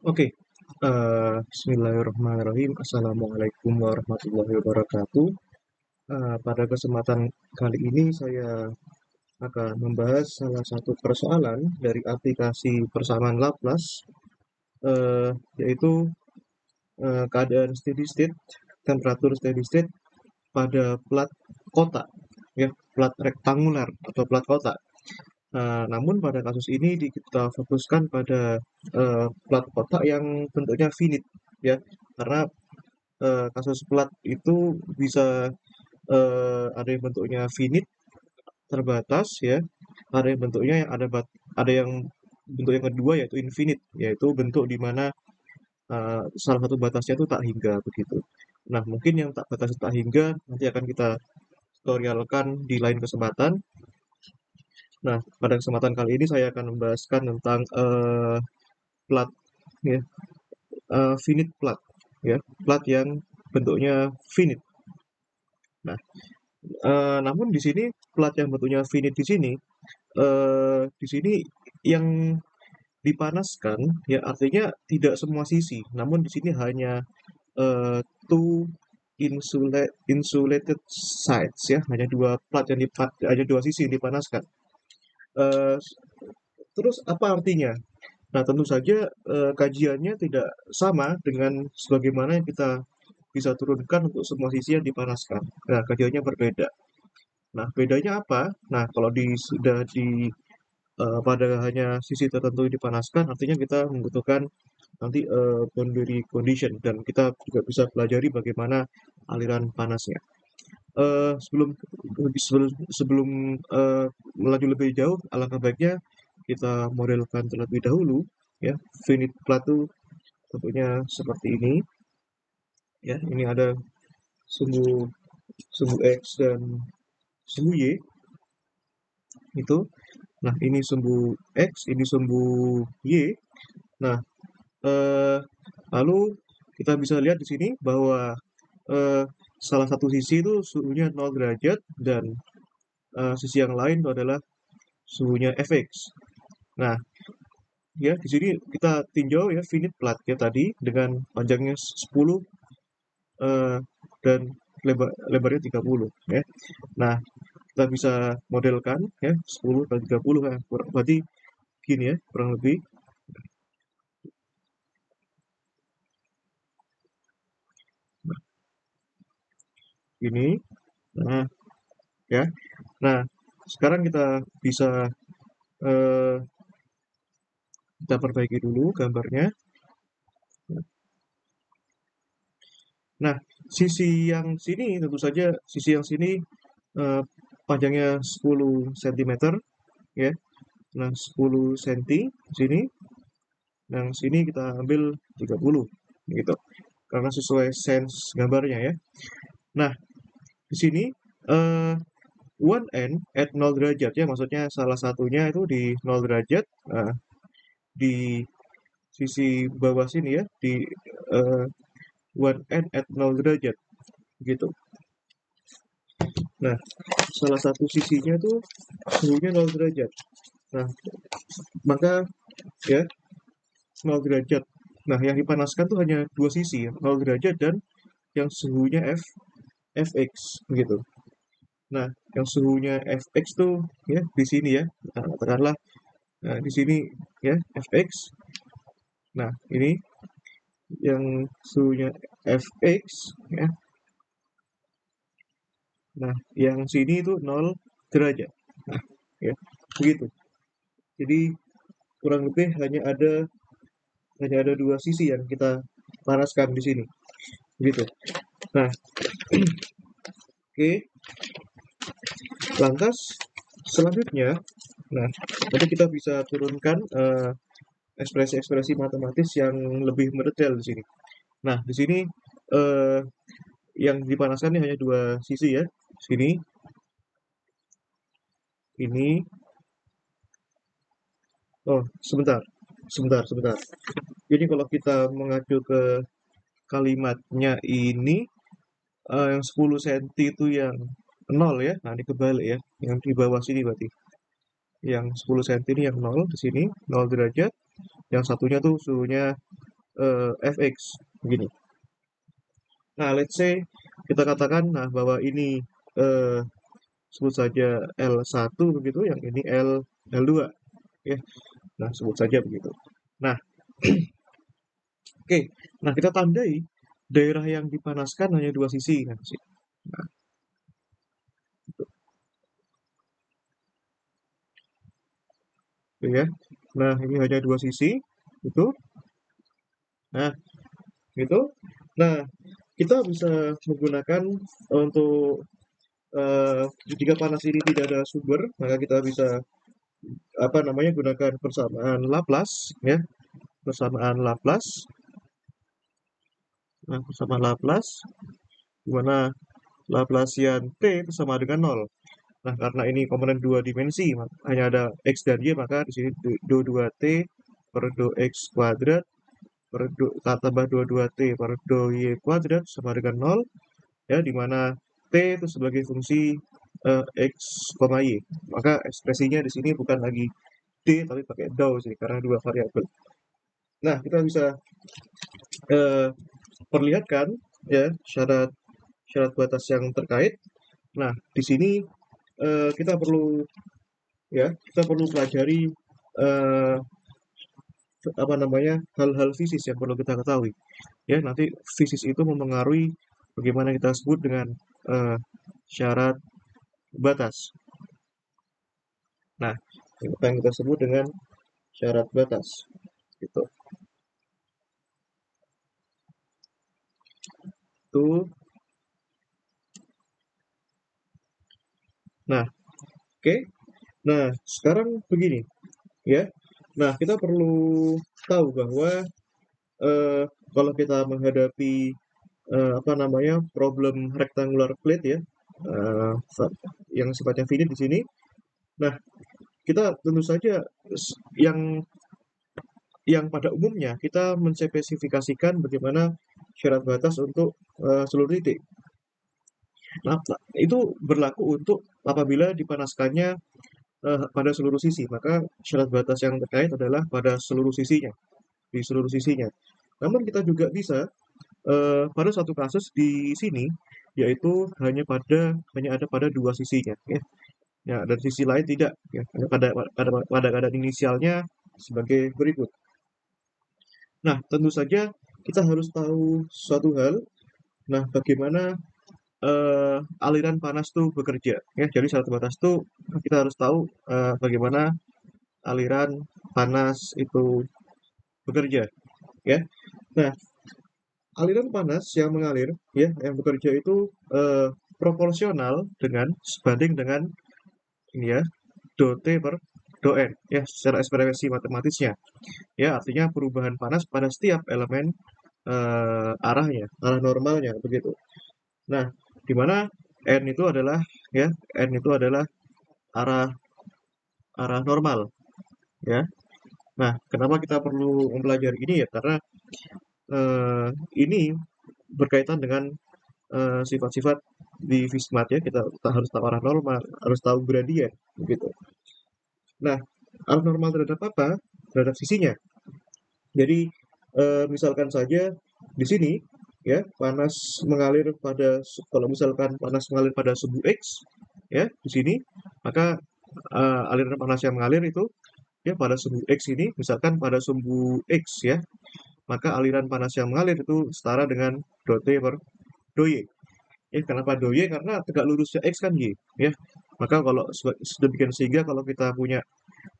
Oke, bismillahirrahmanirrahim. Assalamualaikum warahmatullahi wabarakatuh. Pada kesempatan kali ini saya akan membahas salah satu persoalan dari aplikasi persamaan Laplace, yaitu keadaan steady state, temperatur steady state pada plat kotak, ya, plat rektangular atau plat kotak. Namun pada kasus ini kita fokuskan pada plat kotak yang bentuknya finite, ya, karena kasus plat itu bisa ada yang bentuknya finite terbatas, ya, ada yang bentuknya yang ada yang bentuk yang kedua yaitu infinite, yaitu bentuk di mana salah satu batasnya itu tak hingga begitu. Nah, mungkin yang tak batas tak hingga nanti akan kita tutorialkan di lain kesempatan. Nah, pada kesempatan kali ini saya akan membahaskan tentang plat, ya, finite plat, ya, plat yang bentuknya finite. Nah, namun di sini plat yang bentuknya finite di sini yang dipanaskan, ya, artinya tidak semua sisi, namun di sini hanya two insulated sides, ya, hanya hanya dua sisi yang dipanaskan. Eh, Terus apa artinya? Nah, tentu saja kajiannya tidak sama dengan sebagaimana yang kita bisa turunkan untuk semua sisi yang dipanaskan. Nah, kajiannya berbeda. Nah, bedanya apa? Nah, kalau sudah pada hanya sisi tertentu yang dipanaskan, artinya kita membutuhkan nanti boundary condition dan kita juga bisa pelajari bagaimana aliran panasnya. Sebelum sebelum sebelum melaju lebih jauh, alangkah baiknya kita modelkan terlebih dahulu, ya, finite plat itu tentunya seperti ini, ya. Ini ada sumbu sumbu x dan sumbu y itu. Nah, ini sumbu x, ini sumbu y. Nah, eh, lalu kita bisa lihat di sini bahwa eh, salah satu sisi itu suhunya 0 derajat dan sisi yang lain itu adalah suhunya fx. Nah, ya, di sini kita tinjau, ya, finite plat ya tadi dengan panjangnya 10 eh, dan lebarnya 30, ya. Nah, kita bisa modelkan, ya, 10 kali 30 kan berarti gini, ya, kurang lebih. Nah, ini. Nah, ya. Nah, sekarang kita bisa eh, kita perbaiki dulu gambarnya. Nah, sisi yang sini tentu saja sisi yang sini eh, panjangnya 10 cm, ya. Nah, 10 cm sini, yang sini kita ambil 30 gitu. Karena sesuai sense gambarnya, ya. Nah, di sini eh, one end at 0 derajat, ya, maksudnya salah satunya itu di 0 derajat. Nah, di sisi bawah sini, ya, di eh, one end at 0 derajat gitu. Nah, salah satu sisinya tuh suhunya 0 derajat. Nah, maka, ya, 0 derajat. Nah, yang dipanaskan tuh hanya dua sisi, ya, 0 derajat dan yang suhunya fx gitu. Nah, yang suhunya fx tuh, ya, di sini, ya. Nah, katakanlah di sini, ya, fx. Nah, ini yang suhunya fx, ya. Nah, yang sini itu 0 derajat. Nah, ya, begitu. Jadi kurang lebih hanya ada dua sisi yang kita panaskan di sini, gitu. Nah, oke, lantas selanjutnya, nah, nanti kita bisa turunkan ekspresi-ekspresi matematis yang lebih mendetail di sini. Nah, di sini eh, yang dipanaskan ini hanya dua sisi, ya. Sini, ini. Oh, sebentar, sebentar, sebentar. Jadi kalau kita mengacu ke kalimatnya ini, yang 10 cm itu yang nol, ya. Nah, ini kebalik, ya. Yang di bawah sini berarti. Yang 10 cm ini yang nol di sini, 0 derajat. yang satunya tuh suhunya fx begini. Nah, let's say kita katakan nah bahwa ini eh, sebut saja L1 begitu, yang ini L2 ya. Nah, sebut saja begitu. Nah, oke. Nah, kita tandai daerah yang dipanaskan hanya dua sisi kan sih. Nah, gitu. Oke ya. Nah, ini hanya dua sisi itu. Nah, gitu. Nah, kita bisa menggunakan untuk jika panas ini tidak ada sumber, maka kita bisa apa namanya gunakan persamaan Laplace ya, persamaan Laplace. Nah, persamaan Laplace di mana Laplacian T itu sama dengan nol. Nah, karena ini komponen dua dimensi, hanya ada X dan Y, maka di sini do 2T per do X kuadrat per do, tambah dua T per do Y kuadrat sama dengan nol, ya, di mana T itu sebagai fungsi X, Y. Maka ekspresinya di sini bukan lagi D, tapi pakai dou sih, karena dua variabel. Nah, kita bisa eh, perlihatkan ya syarat syarat batas yang terkait. Nah, di sini kita perlu pelajari eh, apa namanya hal-hal fisis yang perlu kita ketahui. Ya, nanti fisis itu mempengaruhi bagaimana kita sebut dengan eh, syarat batas. Nah, apa yang kita sebut dengan syarat batas gitu. Tuh. Nah, oke. Nah, sekarang begini ya. Nah, kita perlu tahu bahwa eh, kalau kita menghadapi apa namanya problem rectangular plate ya, eh, yang sifatnya finite di sini. Nah, kita tentu saja yang pada umumnya kita menspesifikasikan bagaimana syarat batas untuk seluruh titik. Nah, itu berlaku untuk apabila dipanaskannya pada seluruh sisi, maka syarat batas yang terkait adalah pada seluruh sisinya, di seluruh sisinya. Namun kita juga bisa pada satu kasus di sini, yaitu hanya ada pada dua sisinya, ya. Ya, dan sisi lain tidak, ya. Pada keadaan inisialnya sebagai berikut. Nah, tentu saja kita harus tahu suatu hal. Nah, bagaimana aliran panas itu bekerja, ya. Jadi syarat batas itu kita harus tahu bagaimana aliran panas itu bekerja, ya. Nah, aliran panas yang mengalir, ya, yang bekerja itu proporsional dengan sebanding dengan ini ya, do T per do N, ya, secara ekspresi matematisnya. Ya, artinya perubahan panas pada setiap elemen arah normalnya begitu. Nah, di mana N itu adalah ya, N itu adalah arah arah normal, ya. Nah, kenapa kita perlu mempelajari ini ya? Karena eh, ini berkaitan dengan sifat-sifat di Fismat ya. Kita harus tahu arah normal, harus tahu gradien, begitu. Nah, arah normal terhadap apa? Terhadap sisinya. Jadi misalkan saja di sini ya panas mengalir pada kalau misalkan panas mengalir pada sumbu X ya di sini, maka aliran panas yang mengalir itu ya pada sumbu X ini, misalkan pada sumbu X ya, maka aliran panas yang mengalir itu setara dengan dot T per do Y. Kenapa do Y? Karena tegak lurusnya X kan Y ya. Maka kalau sedemikian sehingga kalau kita punya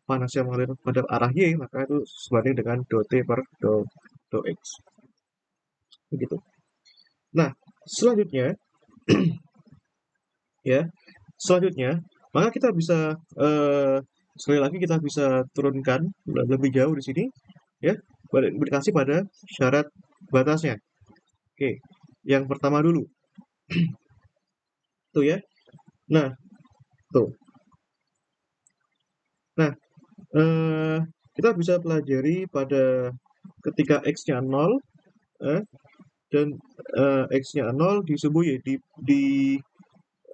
panas yang mengalir pada arah Y, maka itu sebanding dengan do T per do X. Begitu. Nah, selanjutnya ya, selanjutnya maka kita bisa sekali lagi kita bisa turunkan lebih jauh di sini ya, berimplikasi pada syarat batasnya. Oke, yang pertama dulu tuh ya. Nah, tuh. Nah, eh, kita bisa pelajari pada ketika x-nya 0 eh, dan x-nya 0 disebut ya di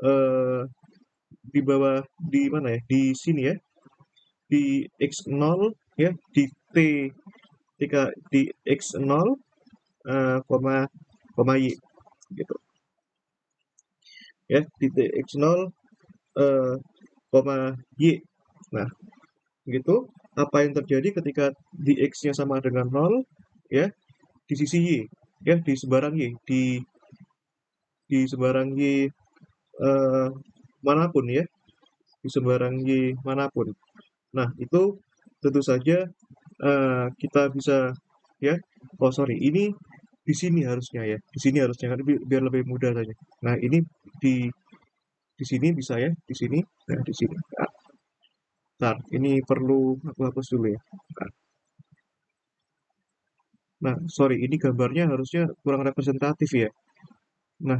eh, di bawah di mana ya? Di sini ya. Di x0 ya, di t ketika di x0, koma y gitu ya, di x0, koma y. Nah, gitu. Apa yang terjadi ketika di x-nya sama dengan 0 ya, di sisi y ya, di sebarang y, di sebarang y manapun ya, di sebarang y manapun. Nah, itu tentu saja kita bisa ya. Oh sorry, ini di sini harusnya ya, di sini harusnya kan biar lebih mudah saja. Nah, ini di di sini bisa ya, di sini, nah di sini. Nah, bentar, ini perlu aku hapus dulu ya. Nah, sorry, ini gambarnya harusnya kurang representatif ya. Nah,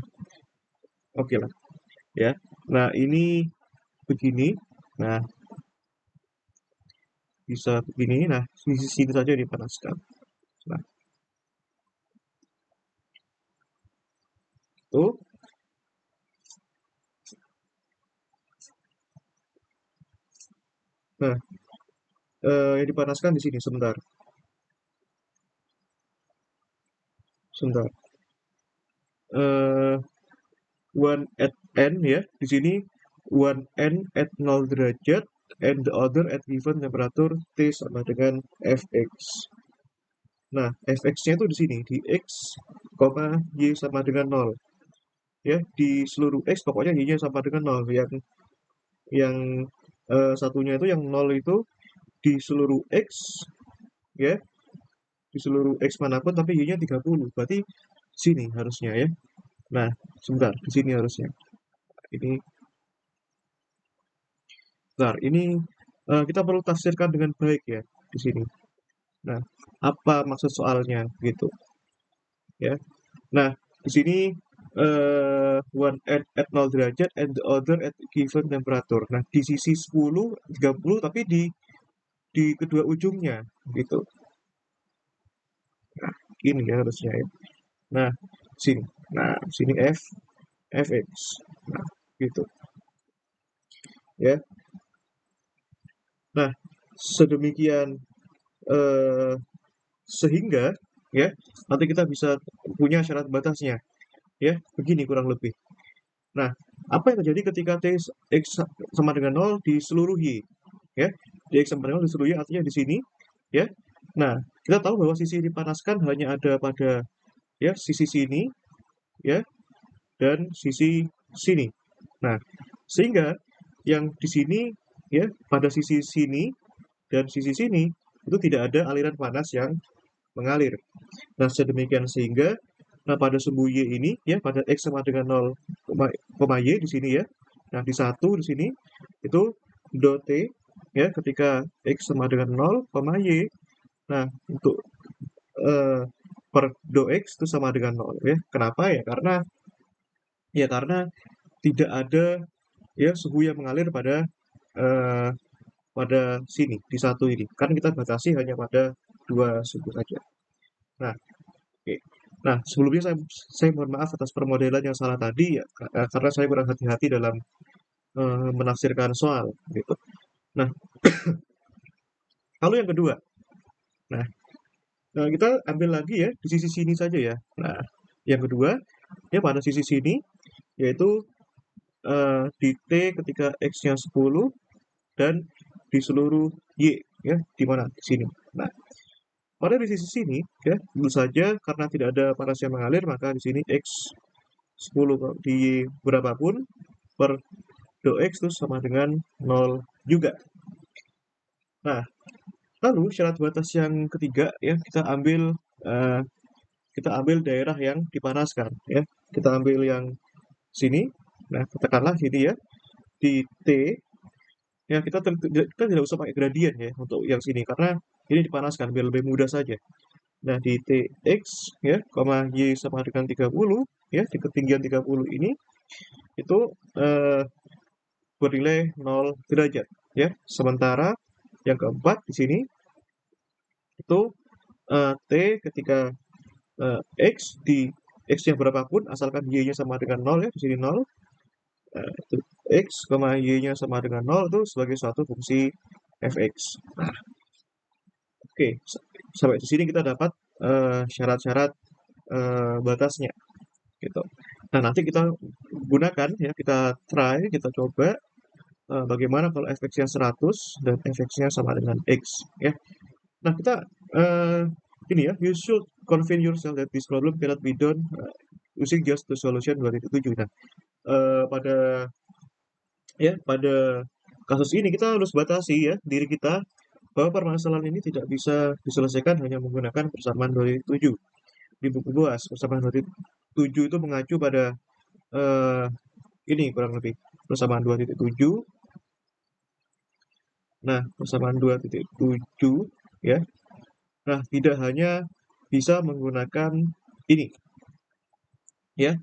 oke lah ya. Nah, ini begini. Nah, bisa begini. Nah, sisi sini saja dipanaskan. Nah, tuh. Nah, yang dipanaskan di sini sebentar. Sebentar. Eh, one at n ya, di sini one n at 0 derajat and the other at given temperature T sama dengan Fx. Nah, Fx-nya itu di sini, di X, Y sama dengan 0. Ya, di seluruh X pokoknya Y-nya sama dengan 0. Yang satunya itu yang 0 itu di seluruh X, ya, di seluruh X manapun tapi Y-nya 30. Berarti sini harusnya ya. Nah, sebentar, di sini harusnya. Ini, bentar, ini kita perlu tafsirkan dengan baik ya di sini. Nah, apa maksud soalnya gitu ya. Nah, di sini one at 0 derajat and the other at given temperature. Nah, di sisi 10, 30 tapi di kedua ujungnya gitu. Nah, ini ya harusnya ya. Nah, sini. Nah, sini fx. Nah, gitu ya. Nah, sedemikian eh, sehingga ya nanti kita bisa punya syarat batasnya ya. Begini kurang lebih. Nah, apa yang terjadi ketika x sama dengan 0 di seluruh y? Ya, di x sama dengan 0 di seluruh y artinya di sini, ya. Nah, kita tahu bahwa sisi dipanaskan hanya ada pada ya sisi sini, ya, dan sisi sini. Nah, sehingga yang di sini, ya, pada sisi sini dan sisi sini itu tidak ada aliran panas yang mengalir. Nah, sedemikian sehingga nah pada sumbu y ini ya pada x sama dengan 0, y di sini ya. Nah, di satu di sini itu dot t ya ketika x sama dengan 0, y. Nah, untuk eh, per do x itu sama dengan 0 ya. Kenapa ya? Karena tidak ada ya suhu yang mengalir eh, pada sini di satu ini. Kan kita batasi hanya pada dua suhu saja. Nah, oke. Nah, sebelumnya saya mohon maaf atas permodelan yang salah tadi ya, karena saya kurang hati-hati dalam menafsirkan soal gitu. Nah, lalu yang kedua. Nah, kita ambil lagi ya di sisi sini saja ya. Nah, yang kedua ya pada sisi sini yaitu di T ketika X-nya 10 dan di seluruh Y ya di mana di sini. Nah, pada di sisi sini ya tentu saja karena tidak ada panas yang mengalir maka di sini X 10 di berapapun per do X itu sama dengan 0 juga. Nah, lalu syarat batas yang ketiga ya eh, kita ambil daerah yang dipanaskan ya. Kita ambil yang sini. Nah, katakanlah sini ya di T ya kita tidak usah pakai gradien ya untuk yang sini karena ini dipanaskan biar lebih mudah saja. Nah, di Tx ya, y sama dengan 30 ya, di ketinggian 30 ini itu eh, bernilai 0 derajat ya. Sementara yang keempat di sini itu T ketika X di X yang berapapun asalkan Y-nya sama dengan 0 ya, di sini 0. Itu X, Y-nya sama dengan 0 itu sebagai suatu fungsi fx. Nah, oke. sampai di sini kita dapat syarat-syarat batasnya gitu. Nah, nanti kita gunakan ya, kita try, kita coba bagaimana kalau fx-nya 100 dan fx-nya sama dengan x ya. Nah, kita uh, ini ya, you should convince yourself that this problem cannot be done using just the solution 2.7. Nah, pada pada kasus ini kita harus batasi ya diri kita bahwa permasalahan ini tidak bisa diselesaikan hanya menggunakan persamaan 2.7. Di buku BOAS, persamaan 2.7 itu mengacu pada eh, ini kurang lebih persamaan 2.7. Nah, persamaan 2.7 ya. Nah, tidak hanya bisa menggunakan ini ya.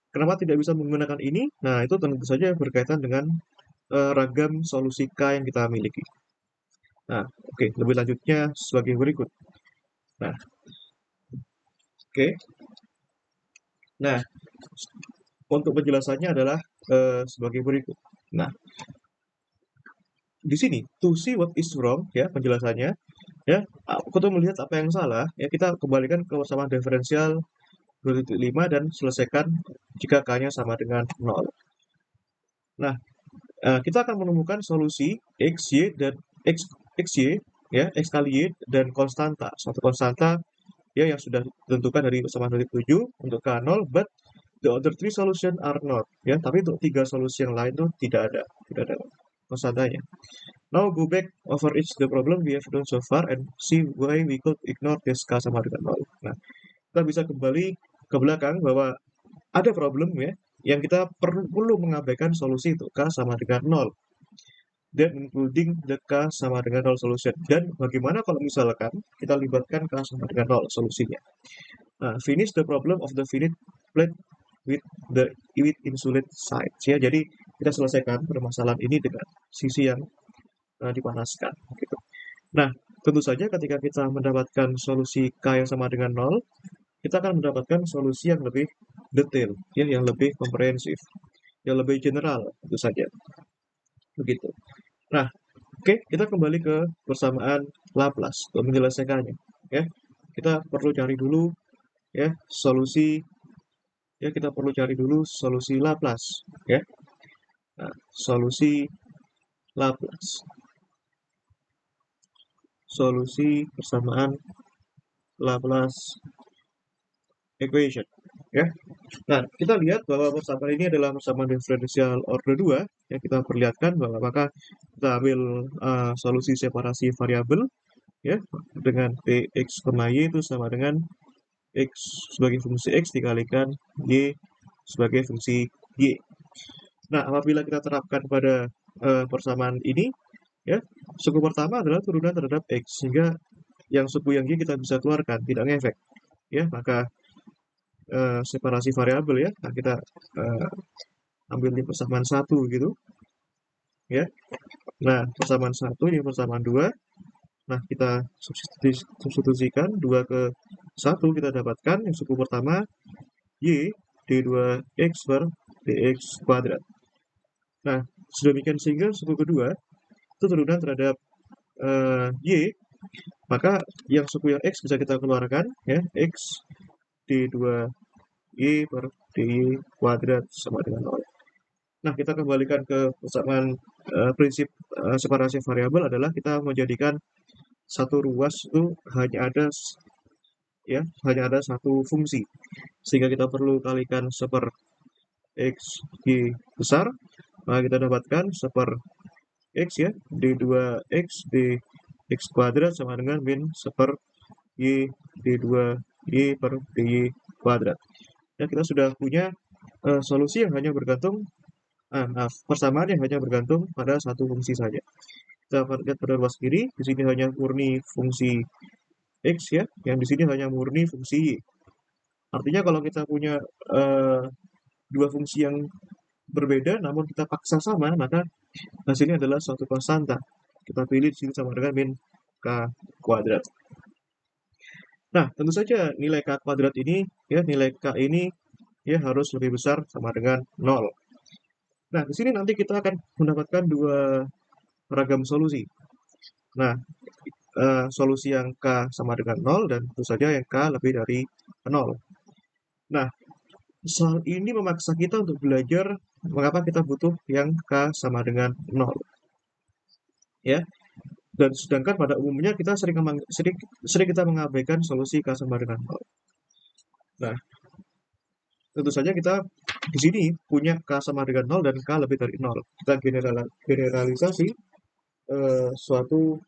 Kenapa tidak bisa menggunakan ini? Nah, itu tentu saja berkaitan dengan ragam solusi K yang kita miliki. Nah, oke, lebih lanjutnya sebagai berikut. Nah, oke. Nah, untuk penjelasannya adalah sebagai berikut. Nah, di sini to see what is wrong ya penjelasannya ya. Aku tuh melihat apa yang salah ya, kita kembalikan ke persamaan diferensial 2.5 dan selesaikan jika k-nya sama dengan 0. Nah, kita akan menemukan solusi x, y, dan x, y, ya, x kali y, dan konstanta. Suatu konstanta ya yang sudah ditentukan dari persamaan 2.7 untuk k0, but the other three solution are not. Ya, tapi untuk 3 solusi yang lain itu tidak ada konstantanya. Now go back over each the problem we have done so far and see why we could ignore this k sama dengan 0. Nah, kita bisa kembali ke belakang bahwa ada problem ya yang kita perlu mengabaikan solusi itu k sama dengan 0 dan including the k sama dengan 0 solution. Dan bagaimana kalau misalkan kita libatkan k sama dengan 0 solusinya. Nah, finish the problem of the finite plate with insulate sides ya. Jadi kita selesaikan permasalahan ini dengan sisi yang dipanaskan gitu. Nah, tentu saja ketika kita mendapatkan solusi k yang sama dengan 0, kita akan mendapatkan solusi yang lebih detail, ya, yang lebih komprehensif, yang lebih general, tentu saja. Begitu. Nah, oke, kita kembali ke persamaan Laplace untuk menyelesaikannya. Ya, kita perlu cari dulu ya solusi. Ya, kita perlu cari dulu solusi Laplace. Ya, nah, solusi Laplace. Solusi persamaan Laplace equation ya. Nah, kita lihat bahwa persamaan ini adalah persamaan diferensial order 2 yang kita perlihatkan bahwa maka kita ambil solusi separasi variabel ya dengan px, y itu sama dengan x sebagai fungsi x dikalikan y sebagai fungsi y. Nah, apabila kita terapkan pada persamaan ini ya, suku pertama adalah turunan terhadap x sehingga yang suku yang y kita bisa keluarkan, tidak ngefek ya. Maka separasi variabel ya. Nah, kita ambil di persamaan 1 gitu. Ya. Nah, persamaan 1 ini persamaan 2. Nah, kita substitusikan 2 ke 1 kita dapatkan yang suku pertama y d2x per dx kuadrat. Nah, sedemikian sehingga suku kedua itu turunan terhadap y, maka yang suku yang x bisa kita keluarkan ya, x d2y per dy kuadrat sama dengan 0. Nah, kita kembalikan ke persamaan prinsip separasi variabel adalah kita menjadikan satu ruas itu hanya ada satu fungsi. Sehingga kita perlu kalikan seper x y besar, maka kita dapatkan seper x ya, d2x dx kuadrat sama dengan min seper y d2y per dy kuadrat. Ya, kita sudah punya solusi yang hanya bergantung persamaan yang hanya bergantung pada satu fungsi saja. Kita lihat pada ruas kiri, di sini hanya murni fungsi x ya, yang di sini hanya murni fungsi y. Artinya kalau kita punya dua fungsi yang berbeda namun kita paksa sama, maka hasilnya adalah suatu konstanta. Kita pilih di sini sama dengan min k kuadrat. Nah, tentu saja nilai k kuadrat ini ya, nilai k ini ya harus lebih besar sama dengan 0. Nah, di sini nanti kita akan mendapatkan dua ragam solusi. Nah, solusi yang K sama dengan 0 dan tentu saja yang K lebih dari 0. Nah, soal ini memaksa kita untuk belajar mengapa kita butuh yang K sama dengan 0. Ya, dan sedangkan pada umumnya kita sering kita mengabaikan solusi K sama dengan 0. Nah, tentu saja kita di sini punya K sama dengan 0 dan K lebih dari 0. Kita generalisasi suatu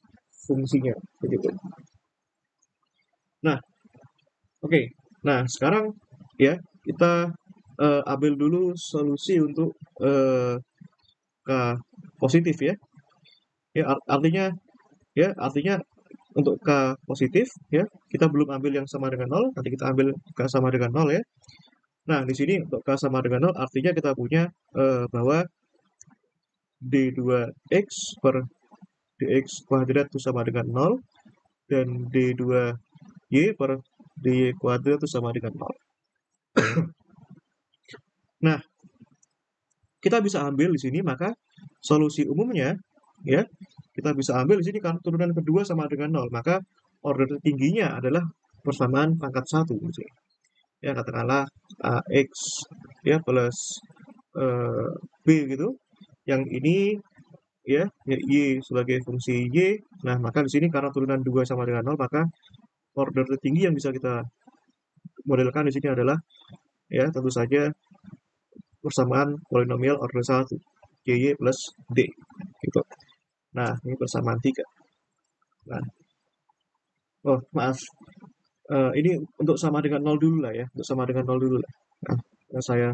fungsinya begitu. Nah, oke. Nah, sekarang ya kita ambil dulu solusi untuk K positif ya. Ya artinya untuk K positif ya, kita belum ambil yang sama dengan 0, nanti kita ambil K sama dengan 0 ya. Nah, di sini untuk K sama dengan 0 artinya kita punya bahwa D2X per dx kuadrat itu sama dengan 0 dan D2Y per dy kuadrat itu sama dengan 0. Nah, kita bisa ambil di sini maka solusi umumnya ya, kita bisa ambil di sini kan turunan kedua sama dengan 0, maka order tertingginya adalah persamaan pangkat 1 gitu. Ya, katakanlah X ya plus B gitu. Yang ini ya Y sebagai fungsi Y. Nah, maka di sini karena turunan 2 sama dengan 0, maka order tertinggi yang bisa kita modelkan di sini adalah ya tentu saja persamaan polinomial order 1 Y plus D gitu. Nah, ini persamaan 3. Nah, oh maaf, ini untuk sama dengan 0 dulu lah ya, untuk sama dengan 0 dulu lah. Nah, saya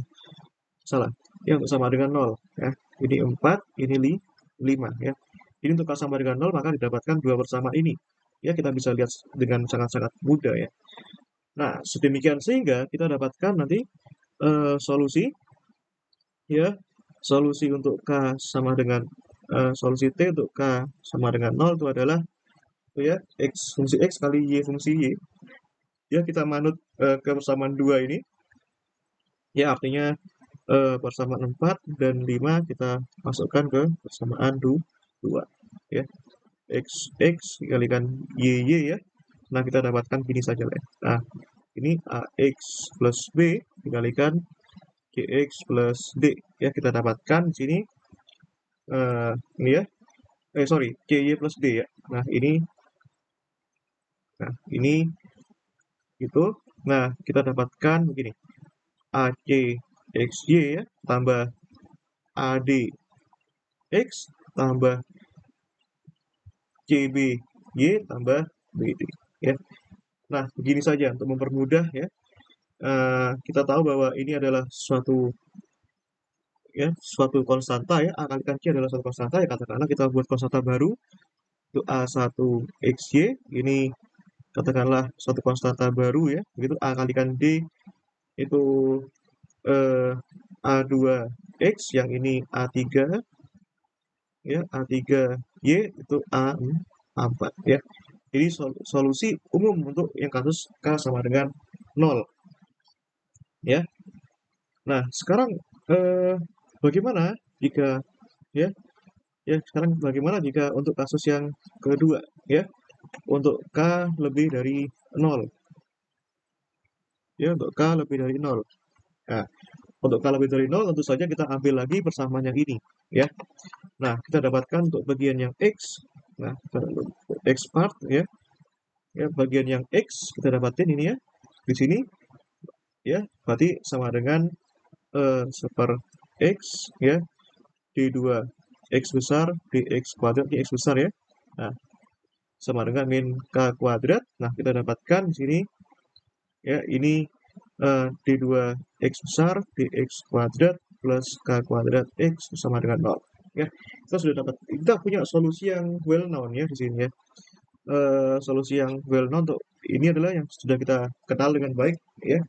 salah. Ya, untuk sama dengan 0 ya. Ini 4, ini 5 ya. Ini untuk sama dengan 0 maka didapatkan dua persamaan ini. Ya, kita bisa lihat dengan sangat-sangat mudah ya. Nah, sedemikian sehingga kita dapatkan nanti solusi ya, solusi untuk K sama dengan solusi T untuk K sama dengan 0 itu adalah itu ya fungsi X kali Y fungsi Y. Ya, kita manut ke persamaan 2 ini. Ya, artinya persamaan 4 dan 5 kita masukkan ke persamaan 2 ya. X dikalikan Y ya. Nah, kita dapatkan gini saja lah ya. Nah, ini AX plus B dikalikan GX plus D ya, kita dapatkan di sini ini ya. Sorry, CY plus D ya. Nah, ini itu. Nah, kita dapatkan begini. AC XY ya tambah AD X tambah CBY tambah BD ya. Nah, begini saja untuk mempermudah ya. Kita tahu bahwa ini adalah suatu konstanta ya. A kalikan C adalah suatu konstanta ya, katakanlah kita buat konstanta baru untuk A1XY ini katakanlah suatu konstanta baru ya. Begitu A kalikan D itu A2X, yang ini A3 ya, A3Y itu A4 ya. Jadi solusi umum untuk yang kasus K sama dengan 0 ya. Nah, sekarang bagaimana jika ya sekarang bagaimana jika untuk kasus yang kedua ya, untuk K lebih dari 0 ya, untuk K lebih dari 0. Nah, untuk K lebih dari 0 tentu saja kita ambil lagi persamaan yang ini ya. Nah, kita dapatkan untuk bagian yang X. Nah, X part ya. Ya, bagian yang X kita dapatin ini ya. Di sini ya, berarti sama dengan seper X ya. D2 X besar dx kuadrat dx besar ya. Nah, sama dengan min K kuadrat. Nah, kita dapatkan di sini ya, ini D2X besar dx kuadrat plus K kuadrat X sama dengan 0 ya. Kita punya solusi yang well known ya di sini ya. Solusi yang well known untuk ini adalah yang sudah kita kenal dengan baik ya.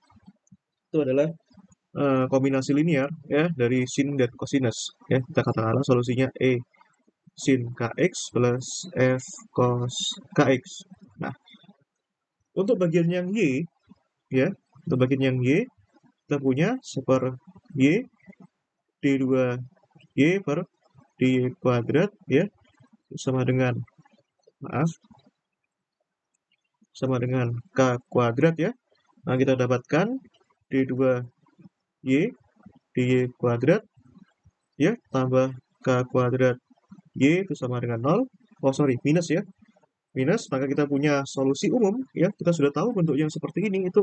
Itu adalah kombinasi linear ya dari sin dan cosinus ya. Kita katakanlah solusinya E sin kx plus f cos kx. Nah, untuk bagian yang y ya, untuk bagian yang y kita punya seper y d2y per dy kuadrat ya sama dengan sama dengan K kuadrat ya. Nah, kita dapatkan D2Y, dy kuadrat ya, tambah K kuadrat Y itu sama dengan 0. Oh, sorry, minus ya. Minus, maka kita punya solusi umum ya. Kita sudah tahu bentuk yang seperti ini itu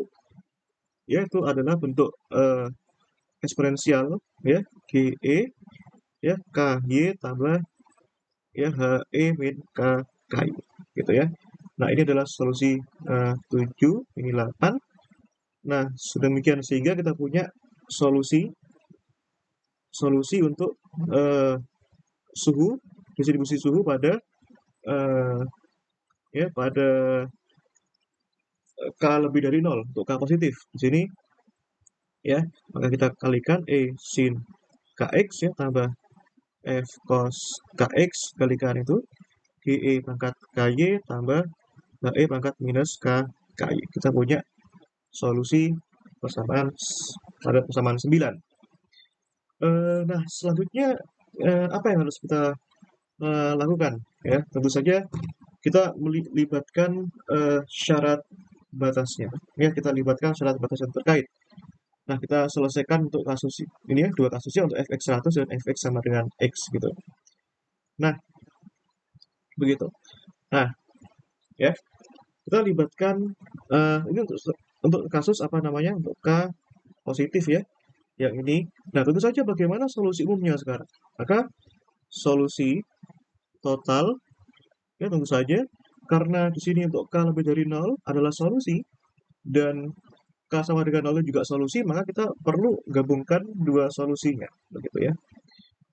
ya itu adalah bentuk eksponensial ya, GE ya, KY tambah ya HE min KKI gitu ya. Nah, ini adalah solusi 7, ini 8. Nah, sedemikian sehingga kita punya solusi solusi untuk suhu, distribusi suhu pada eh, ya pada K lebih dari 0 untuk K positif. Di sini ya, maka kita kalikan E sin KX ya tambah F cos KX kalikan itu GE pangkat KY tambah HE pangkat minus KKY. Kita punya solusi persamaan pada persamaan 9. Nah, selanjutnya apa yang harus kita lakukan? Ya, tentu saja kita melibatkan syarat batasnya. Ya, kita libatkan syarat batas yang terkait. Nah, kita selesaikan untuk kasus ini ya, dua kasusnya untuk fx 100 dan fx sama dengan x gitu. Nah, begitu. Nah, ya, kita libatkan ini untuk kasus apa namanya? Untuk K positif ya, yang ini. Nah, tentu saja bagaimana solusi umumnya sekarang? Maka solusi total ya tentu saja karena di sini untuk K lebih dari 0 adalah solusi dan K sama dengan 0 juga solusi, maka kita perlu gabungkan dua solusinya, begitu ya.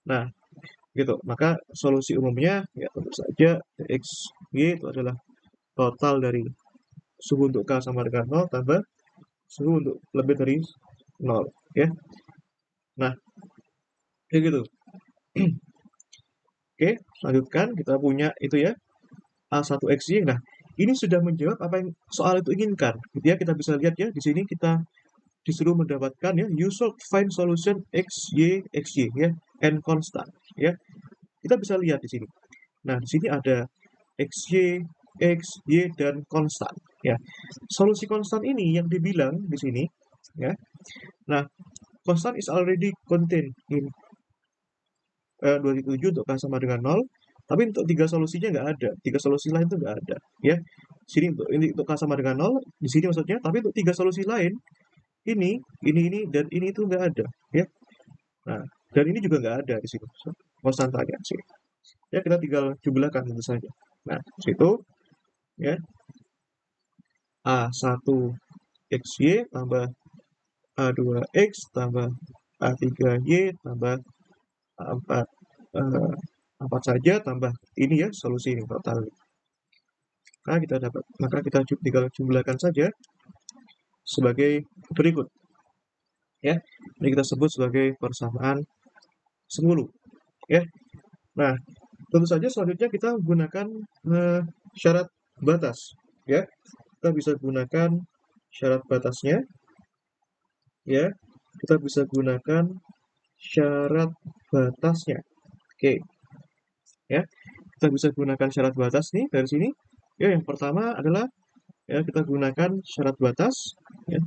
Nah, gitu. Maka solusi umumnya ya tentu saja X, Y itu adalah total dari suhu untuk K sama dengan 0 tambah suhu untuk lebih dari 0 ya. Nah, kayak gitu. Oke, lanjutkan kita punya itu ya A1XY. Nah, ini sudah menjawab apa yang soal itu inginkan. Gitu ya, kita bisa lihat ya di sini kita disuruh mendapatkan ya you should find solution XY ya and constant ya. Kita bisa lihat di sini. Nah, di sini ada XY, X, Y, dan konstan. Ya, solusi konstan ini yang dibilang di sini, ya. Nah, konstan is already contained in 27 untuk K sama dengan 0. Tapi untuk tiga solusinya nggak ada. Tiga solusi lain itu nggak ada. Ya, sini untuk ini untuk K sama dengan 0, di sini maksudnya. Tapi untuk tiga solusi lain, ini, dan ini itu nggak ada. Ya, nah, dan ini juga nggak ada di sini. Konstantanya sih. Ya, kita tinggal jumlahkan tentu saja. Nah, situ ya A1XY tambah A2X tambah A3Y tambah A4 4 saja tambah ini ya solusi ini total. Maka kita tinggal jumlahkan saja sebagai berikut. Ya, ini kita sebut sebagai persamaan 10 ya. Nah, tentu saja selanjutnya kita gunakan syarat batas ya. Kita bisa gunakan syarat batasnya ya. Kita bisa gunakan syarat batasnya. Oke. Ya. Kita bisa gunakan syarat batas nih dari sini. Ya, yang pertama adalah ya kita gunakan syarat batas ya.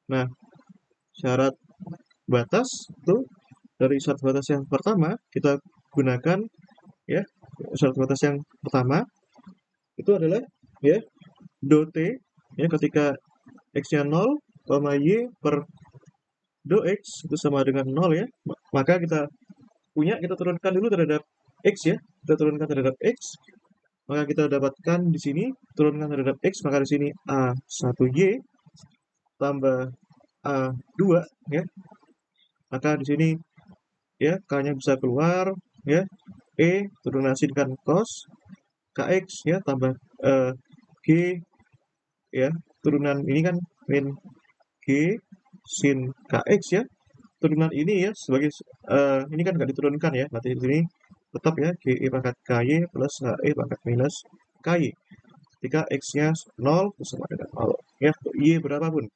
Nah, syarat batas itu dari syarat batas yang pertama kita gunakan ya. Syarat batas yang pertama itu adalah ya do t ya ketika x-nya 0, y per do x itu sama dengan 0 ya. Maka kita turunkan dulu terhadap x ya. Kita turunkan terhadap x. Maka kita dapatkan di sini turunkan terhadap x, maka di sini A1y tambah A2 ya. Maka di sini ya K-nya bisa keluar ya. Turunkan cos KX ya tambah G ya. Turunan ini kan min G sin KX ya. Turunan ini ya sebagai ini kan nggak diturunkan ya. Berarti di sini tetap ya GE pangkat KY plus HE pangkat minus KY. Ketika X-nya 0 sama dengan 0 ya. Untuk Y berapapun.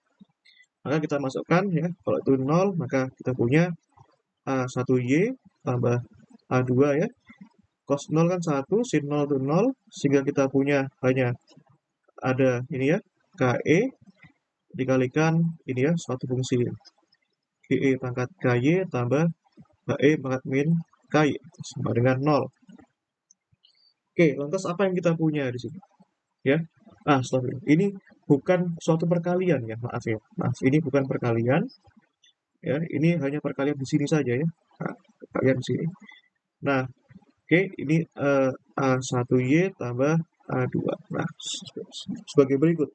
Maka kita masukkan ya. Kalau itu 0 maka kita punya A1Y tambah A2 ya. cos 0 kan 1, sin 0 itu 0, sehingga kita punya hanya ada ini ya, KE dikalikan ini ya, suatu fungsi GE pangkat KY tambah HE pangkat min KY sama dengan 0. Oke, lantas apa yang kita punya di sini? Ya, stop. Ini bukan suatu perkalian ya, maaf ya. Maaf, ini bukan perkalian. Ya, ini hanya perkalian di sini saja ya. Nah, perkalian di sini. Nah, oke, ini A1Y tambah A2. Nah, sebagai berikut.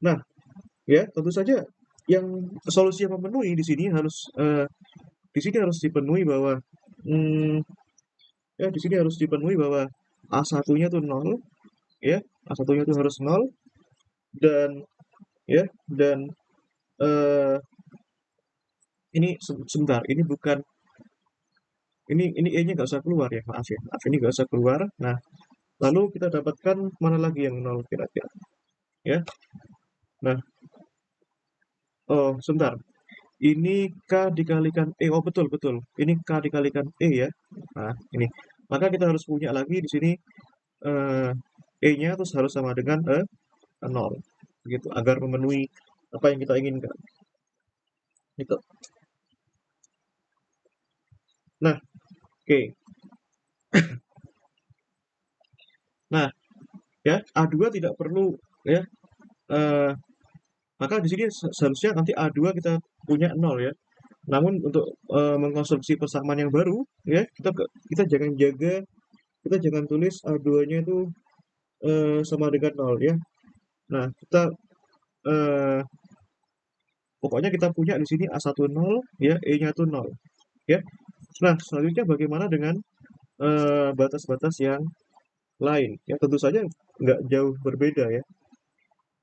Nah, ya, tentu saja yang solusi yang memenuhi di sini harus dipenuhi bahwa hmm, ya di sini harus dipenuhi bahwa A1-nya tuh 0 ya. A1-nya tuh harus 0 dan ya dan eh, ini sebentar, ini bukan ini E-nya nggak usah keluar ya, maaf ya. Maaf, ini nggak usah keluar. Nah, lalu kita dapatkan mana lagi yang 0 kira-kira ya. Nah, oh sebentar. Ini K dikalikan E. Oh, betul, betul. Ini K dikalikan E ya. Nah, ini. Maka kita harus punya lagi di sini eh, E-nya terus harus sama dengan 0. Begitu, agar memenuhi apa yang kita inginkan. Gitu. Nah, oke. Nah, ya, A2 tidak perlu ya. eh, Maka di sini seharusnya nanti A2 kita punya 0 ya. Namun untuk mengkonstruksi persamaan yang baru ya, kita jangan tulis A2-nya itu sama dengan 0 ya. Nah, eh, pokoknya kita punya di sini A1 0 ya, E-nya itu 0 ya. Nah, selanjutnya bagaimana dengan batas-batas yang lain ya, tentu saja nggak jauh berbeda ya.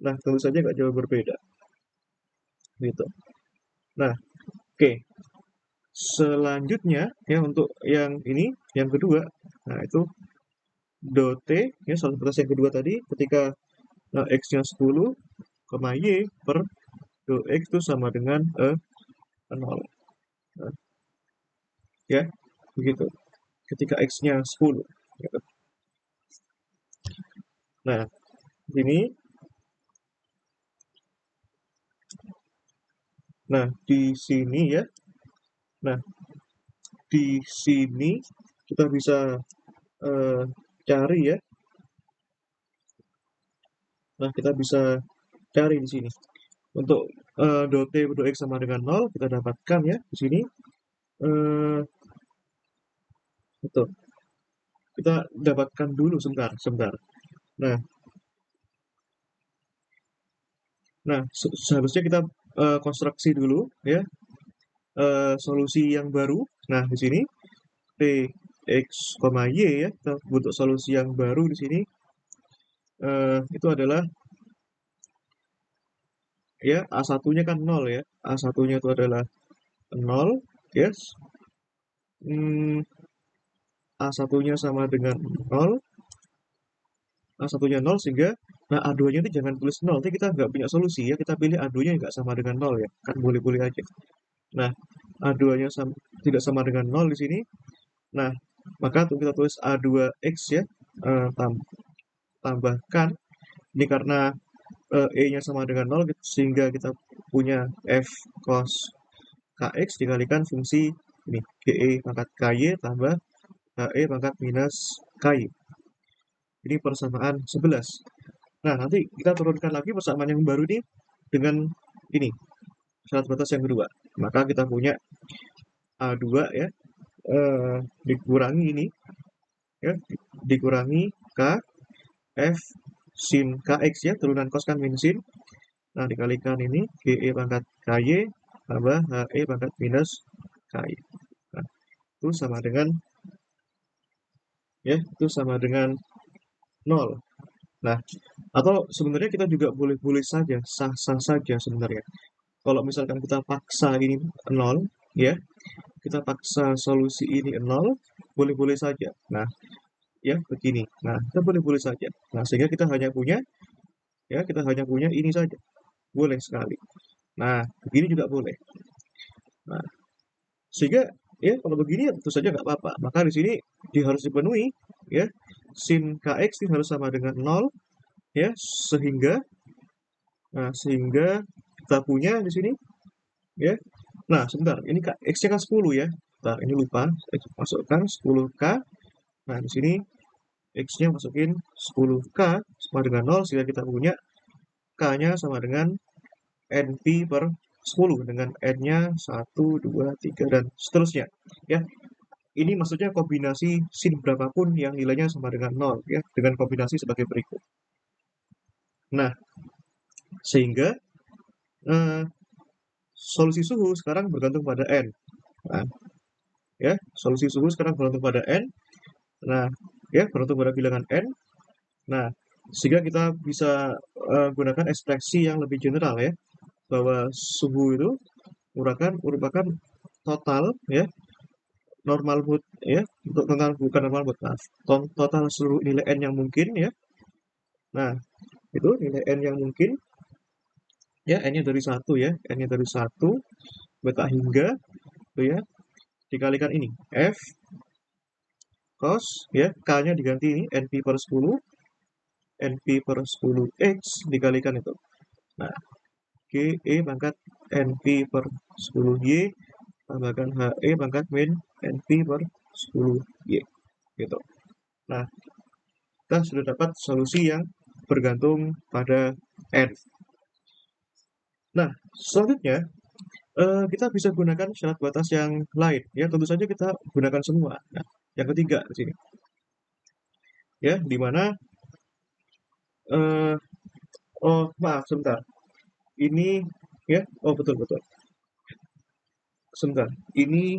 Nah, tentu saja nggak jauh berbeda gitu. Nah, oke. Selanjutnya ya untuk yang ini, yang kedua, nah itu dot T ya, salah satu batas yang kedua tadi ketika X-nya 10, Y per do X itu sama dengan 0. Nah, ya, begitu. Ketika X-nya 10. Gitu. Nah, ini, nah di sini ya, nah di sini kita bisa eh, cari ya. Nah, kita bisa cari di sini. Untuk dot T dot X sama dengan 0, kita dapatkan ya di sini. Eh, itu. Kita dapatkan dulu sebentar, sebentar. Nah, nah seharusnya kita konstruksi dulu ya solusi yang baru. Nah, di sini T X, Y ya, kita butuh solusi yang baru di sini. Itu adalah ya A1-nya kan 0 ya. A1-nya itu adalah 0, yes. A1-nya sama dengan 0, A1-nya 0 sehingga nah A2-nya itu jangan tulis 0, nanti kita nggak punya solusi ya, kita pilih A2-nya nggak sama dengan 0 ya, kan boleh-boleh aja. Nah, A2-nya tidak sama dengan 0 di sini. Nah, maka untuk kita tulis A2X ya, tambahkan, ini karena E-nya sama dengan 0, sehingga kita punya F cos KX dikalikan fungsi ini, GE pangkat KY tambah HE pangkat minus KY. Ini persamaan 11. Nah, nanti kita turunkan lagi persamaan yang baru ini dengan ini, syarat batas yang kedua. Maka kita punya A2 ya, dikurangi ini, ya, dikurangi K, F, sin KX ya, turunan cos kan min sin. Nah, dikalikan ini, GE pangkat KY, tambah HE pangkat minus KY. Nah, itu sama dengan, ya, itu sama dengan 0. Nah, atau sebenarnya kita juga boleh-boleh saja, sah-sah saja sebenarnya. Kalau misalkan kita paksa ini 0, ya, kita paksa solusi ini 0, boleh-boleh saja. Nah, ya begini. Nah, kita boleh-boleh saja. Nah, sehingga kita hanya punya ini saja. Boleh sekali. Nah, begini juga boleh. Nah, sehingga Ya, kalau begini ya tentu saja nggak apa-apa. Maka di sini harus dipenuhi, ya. Sin kx ini harus sama dengan 0, ya, sehingga kita punya di sini, ya. Nah, sebentar, ini x-nya kan 10 ya. Bentar, ini lupa. Saya masukkan 10k. Nah, di sini x-nya masukin 10k sama dengan 0 sehingga kita punya k-nya sama dengan np per 10 dengan n-nya 1, 2, 3 dan seterusnya, ya. Ini maksudnya kombinasi sin berapapun yang nilainya sama dengan 0, ya, dengan kombinasi sebagai berikut. Nah, sehingga eh, solusi suhu sekarang bergantung pada n. Nah, ya, solusi suhu sekarang bergantung pada n. Nah, ya, bergantung pada bilangan n. Nah, sehingga kita bisa gunakan ekspresi yang lebih general, ya, bahwa suhu itu merupakan total, ya, normal mood, ya, untuk total, bukan normal mood, maaf, total seluruh nilai n yang mungkin, ya. Nah, itu nilai n yang mungkin, ya, n-nya dari 1, ya, n-nya dari 1 beta hingga itu, ya, dikalikan ini f cos, ya, k-nya diganti ini np per 10 np per 10 x dikalikan itu. Nah, GE pangkat np per 10 y tambahkan HE pangkat min np per 10 y gitu. Nah, kita sudah dapat solusi yang bergantung pada n. Nah, selanjutnya kita bisa gunakan syarat batas yang lain, ya. Tentu saja kita gunakan semua. Nah, yang ketiga di sini, ya, di mana eh, oh, maaf, sebentar. Ini, ya, oh, betul betul. Sebentar. Ini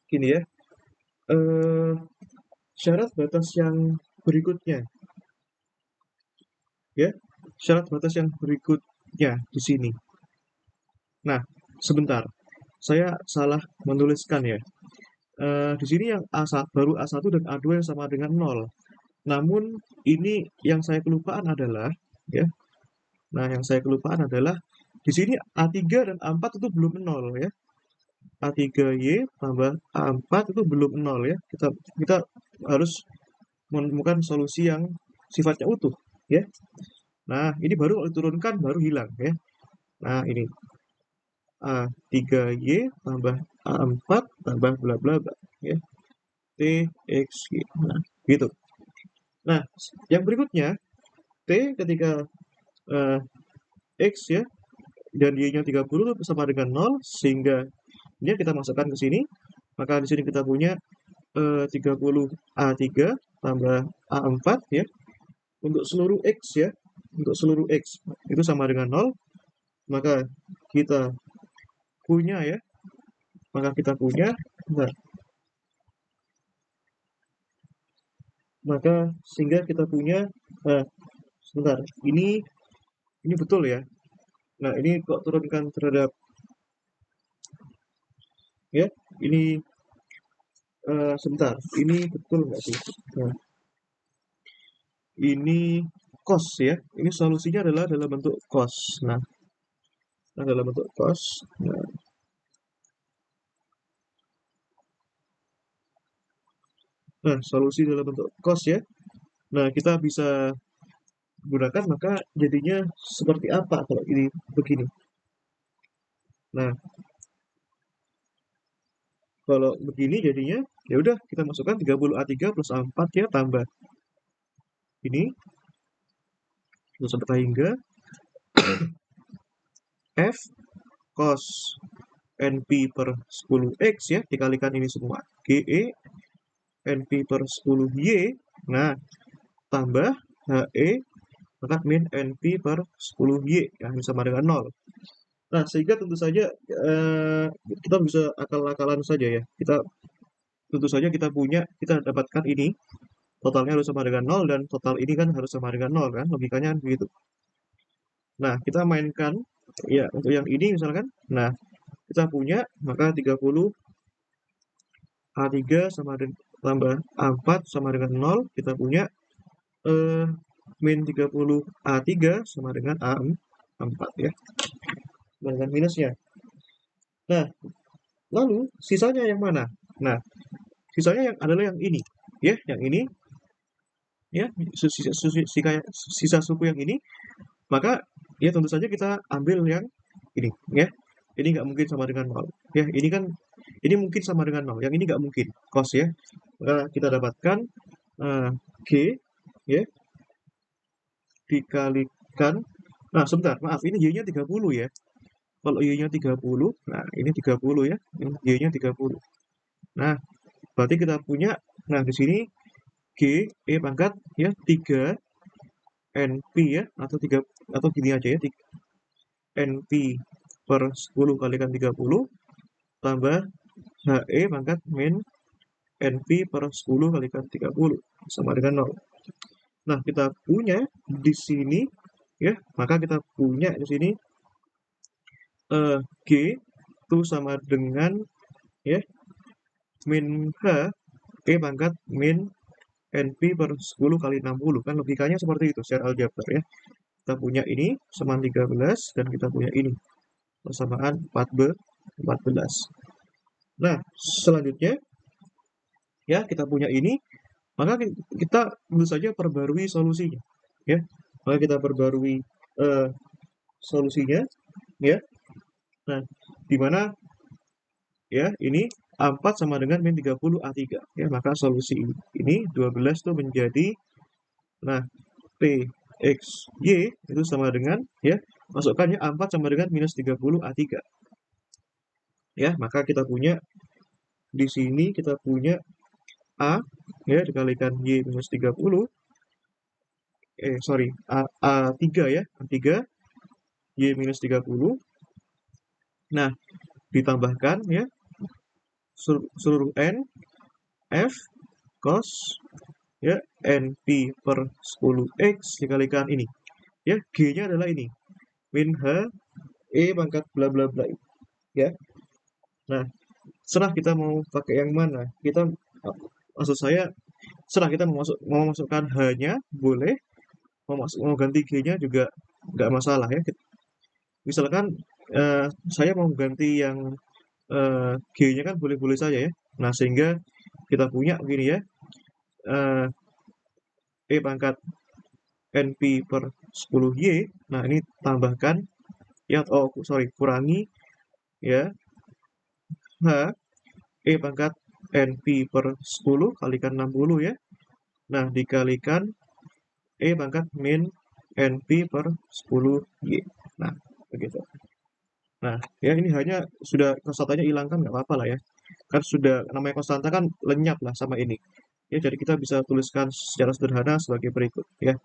gini, ya. Eh, syarat batas yang berikutnya, ya. Syarat batas yang berikutnya di sini. Nah, sebentar. Saya salah menuliskan, ya. Di sini yang baru A1 dan A2 yang sama dengan 0. Namun ini yang saya kelupaan adalah, ya. Nah, yang saya kelupaan adalah di sini A3 dan A4 itu belum 0, ya. A3Y tambah A4 itu belum 0, ya. Kita harus menemukan solusi yang sifatnya utuh, ya. Nah, ini baru diturunkan baru hilang, ya. Nah, ini A3Y tambah A4 tambah bla bla bla, ya. T X Y. Nah, gitu. Nah, yang berikutnya T ketika eh, X, ya, dan Y-nya 30 itu sama dengan 0 sehingga ini kita masukkan ke sini. Maka di sini kita punya 30 A3 tambah A4, ya. Untuk seluruh X, ya. Untuk seluruh X itu sama dengan 0. Maka kita punya, ya. Maka kita punya, nah, maka sehingga kita punya, nah, sebentar, ini betul, ya. Nah, ini kok turunkan terhadap, ya, ini sebentar, ini betul nggak sih? Nah, ini cos, ya. Ini solusinya adalah dalam bentuk cos. Nah, dalam bentuk cos. Nah, solusi dalam bentuk cos, ya. Nah, kita bisa gunakan maka jadinya seperti apa kalau ini begini. Nah, kalau begini jadinya ya udah kita masukkan 30 A3 plus A4, ya, tambah ini terus sampai hingga F cos NP per 10X, ya, dikalikan ini semua GE NP per 10Y. Nah, tambah HE pangkat min NP per 10Y, ya, ini sama dengan 0. Nah, sehingga tentu saja kita bisa akal-akalan saja, ya. Tentu saja kita dapatkan ini totalnya harus sama dengan 0 dan total ini kan harus sama dengan 0, kan, logikanya begitu. Nah, kita mainkan, ya, untuk yang ini misalkan. Nah, kita punya maka 30 A3 sama dengan tambah A4 sama dengan 0. Kita punya eh, min 30 A3 sama dengan A4, ya, dengan minusnya. Nah, Lalu sisanya yang mana? Nah, sisanya yang adalah yang ini, ya, yang ini, ya, sisa suku yang ini, maka ya tentu saja kita ambil yang ini, ya. Ini nggak mungkin sama dengan nol, ya. Ini kan ini mungkin sama dengan nol, yang ini nggak mungkin, cos ya. Maka kita dapatkan G, ya, dikalikan, nah sebentar, maaf, ini Y-nya 30 ya. Kalau Y-nya 30, nah ini 30 ya, ini Y-nya 30. Nah, berarti kita punya, nah di sini G, E pangkat ya 3 NP ya, atau 3, atau gini aja ya, NP per 10 kalikan 30 tambah HE pangkat min NP per 10 kalikan 30 sama dengan 0. Nah, kita punya di sini ya, maka kita punya di sini G itu sama dengan ya min H E pangkat min NP per 10 kali 60. Kan logikanya seperti itu secara aljabar ya. Kita punya ini sama 13 dan kita punya ini persamaan 14. Nah, selanjutnya ya kita punya ini, maka kita tentu saja perbarui solusinya ya. Maka kita perbarui eh, solusinya ya. Nah, di mana ya ini A4 sama dengan min 30 A3 ya, maka solusi ini 12 itu menjadi, nah, P X Y itu sama dengan ya, masukkannya A4 sama dengan minus 30 A3 ya, maka kita punya di sini kita punya A ya dikalikan Y minus 30, sorry, A3 ya, A3 Y minus 30. Nah, ditambahkan ya seluruh N F cos ya NP per 10X dikalikan ini ya, G-nya adalah ini min H E pangkat bla bla bla ya. Nah, serah kita mau pakai yang mana, kita, maksud saya, serah kita mau masukkan H-nya boleh, mau ganti G-nya juga nggak masalah ya. Misalkan saya mau ganti yang G-nya kan boleh-boleh saja ya. Nah, sehingga kita punya begini ya, eh, E pangkat NP per 10Y. Nah, ini tambahkan ya, oh sorry, kurangi ya H E pangkat NP per 10 kalikan 60 ya. Nah, dikalikan E pangkat min NP per 10Y. Nah, begitu. Nah, ya ini hanya sudah konstantanya hilangkan, nggak apa-apa lah ya. Kan sudah namanya konstanta kan lenyap lah sama ini. Ya, jadi kita bisa tuliskan secara sederhana sebagai berikut ya.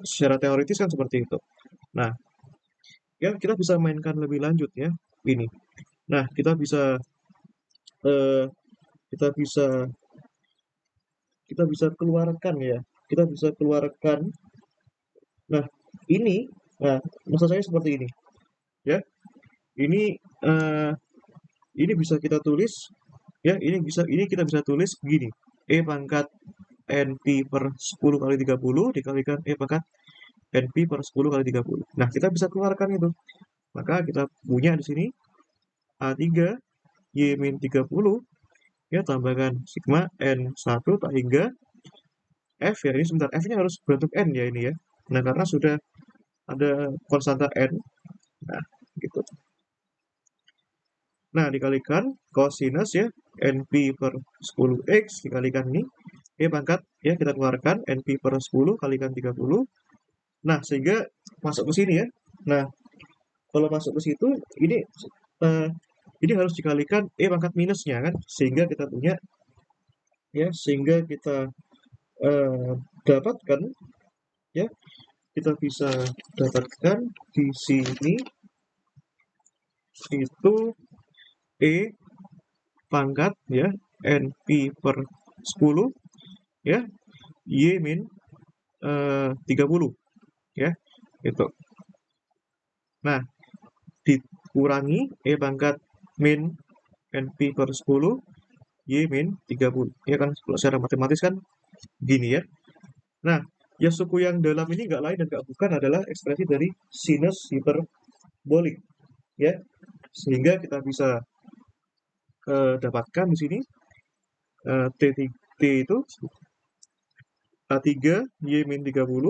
Secara teoritis kan seperti itu. Nah, ya kita bisa mainkan lebih lanjut ya ini. Nah, eh, kita bisa kita bisa keluarkan ya. Kita bisa keluarkan. Nah, ini, nah, maksud saya seperti ini ya. Ini eh, ini bisa kita tulis ya, ini kita bisa tulis begini. E pangkat NP per 10 kali 30 dikalikan E pangkat NP per 10 kali 30. Nah, kita bisa keluarkan itu. Maka kita punya di sini A3 Y min 30 ya, tambahkan sigma N1 tak hingga F ya, ini sebentar, F-nya harus berbentuk N ya ini ya. Nah, karena sudah ada konstanta N. Nah, gitu. Nah, dikalikan cosinus ya, NP per 10X dikalikan ini, E pangkat ya, kita keluarkan NP per 10 kalikan 30. Nah, sehingga masuk ke sini ya. Nah, kalau masuk ke situ, ini eh, ini harus dikalikan E pangkat minusnya kan, sehingga kita punya ya, sehingga kita eh, dapatkan ya, kita bisa dapatkan di sini itu E pangkat ya NP per 10 ya Y min 30 ya, itu. Nah, dikurangi E pangkat min NP per 10 Y min 30 ya kan, kalau secara matematis kan gini ya. Nah, ya suku yang dalam ini nggak lain dan nggak bukan adalah ekspresi dari sinus hiperbolik ya, sehingga kita bisa dapatkan di sini T itu A3 Y-30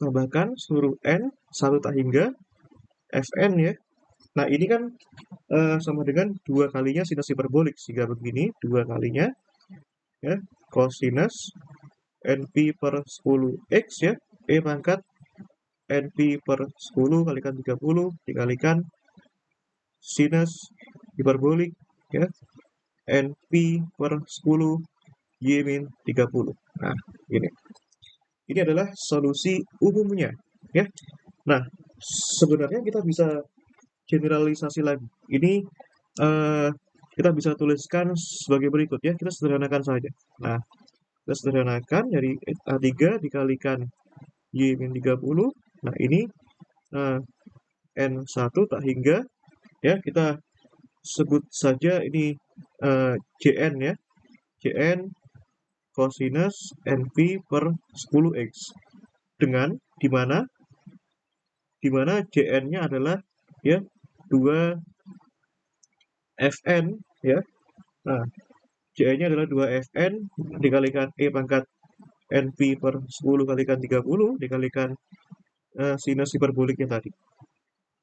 tambahkan seluruh N 1 tak hingga Fn ya. Nah ini kan sama dengan 2 kalinya sinus hiperbolik, sehingga begini 2 kalinya ya cosinus NP per 10 X ya, E pangkat NP per 10 kalikan 30 dikalikan sinus hiperbolik ya NP per 10 Y-30. Nah ini adalah solusi umumnya ya. Nah sebenarnya kita bisa generalisasi lagi. Ini kita bisa tuliskan sebagai berikut ya, kita sederhanakan saja. Nah kita sederhanakan dari A3 dikalikan Y-30. Nah ini N1 tak hingga ya, kita sebut saja ini Jn ya, Jn cosinus NP per 10x dengan dimana Jn-nya adalah ya 2 Fn ya. Nah Jn-nya adalah 2 Fn dikalikan E pangkat NP per 10 kalikan 30 dikalikan sinus hiperboliknya tadi.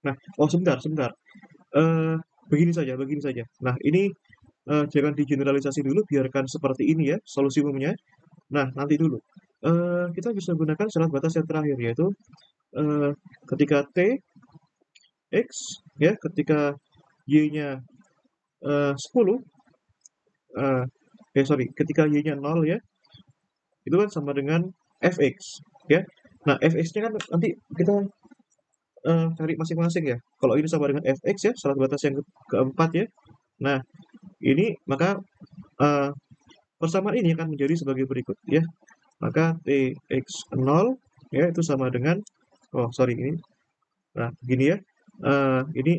Nah, oh sebentar. Begini saja. Nah, ini jangan digeneralisasi dulu, biarkan seperti ini ya, solusi umumnya. Nah, nanti dulu. Kita bisa gunakan syarat batas yang terakhir, yaitu ketika T, X, ya, ketika Y-nya 10, ketika Y-nya 0 ya, itu kan sama dengan Fx, ya. Nah, Fx-nya kan nanti kita cari masing-masing ya. Kalau ini sama dengan Fx ya, syarat batas yang keempat ya. Nah, ini maka persamaan ini akan menjadi sebagai berikut ya. Maka Tx0 ya itu sama dengan ini. Nah, begini ya. Ini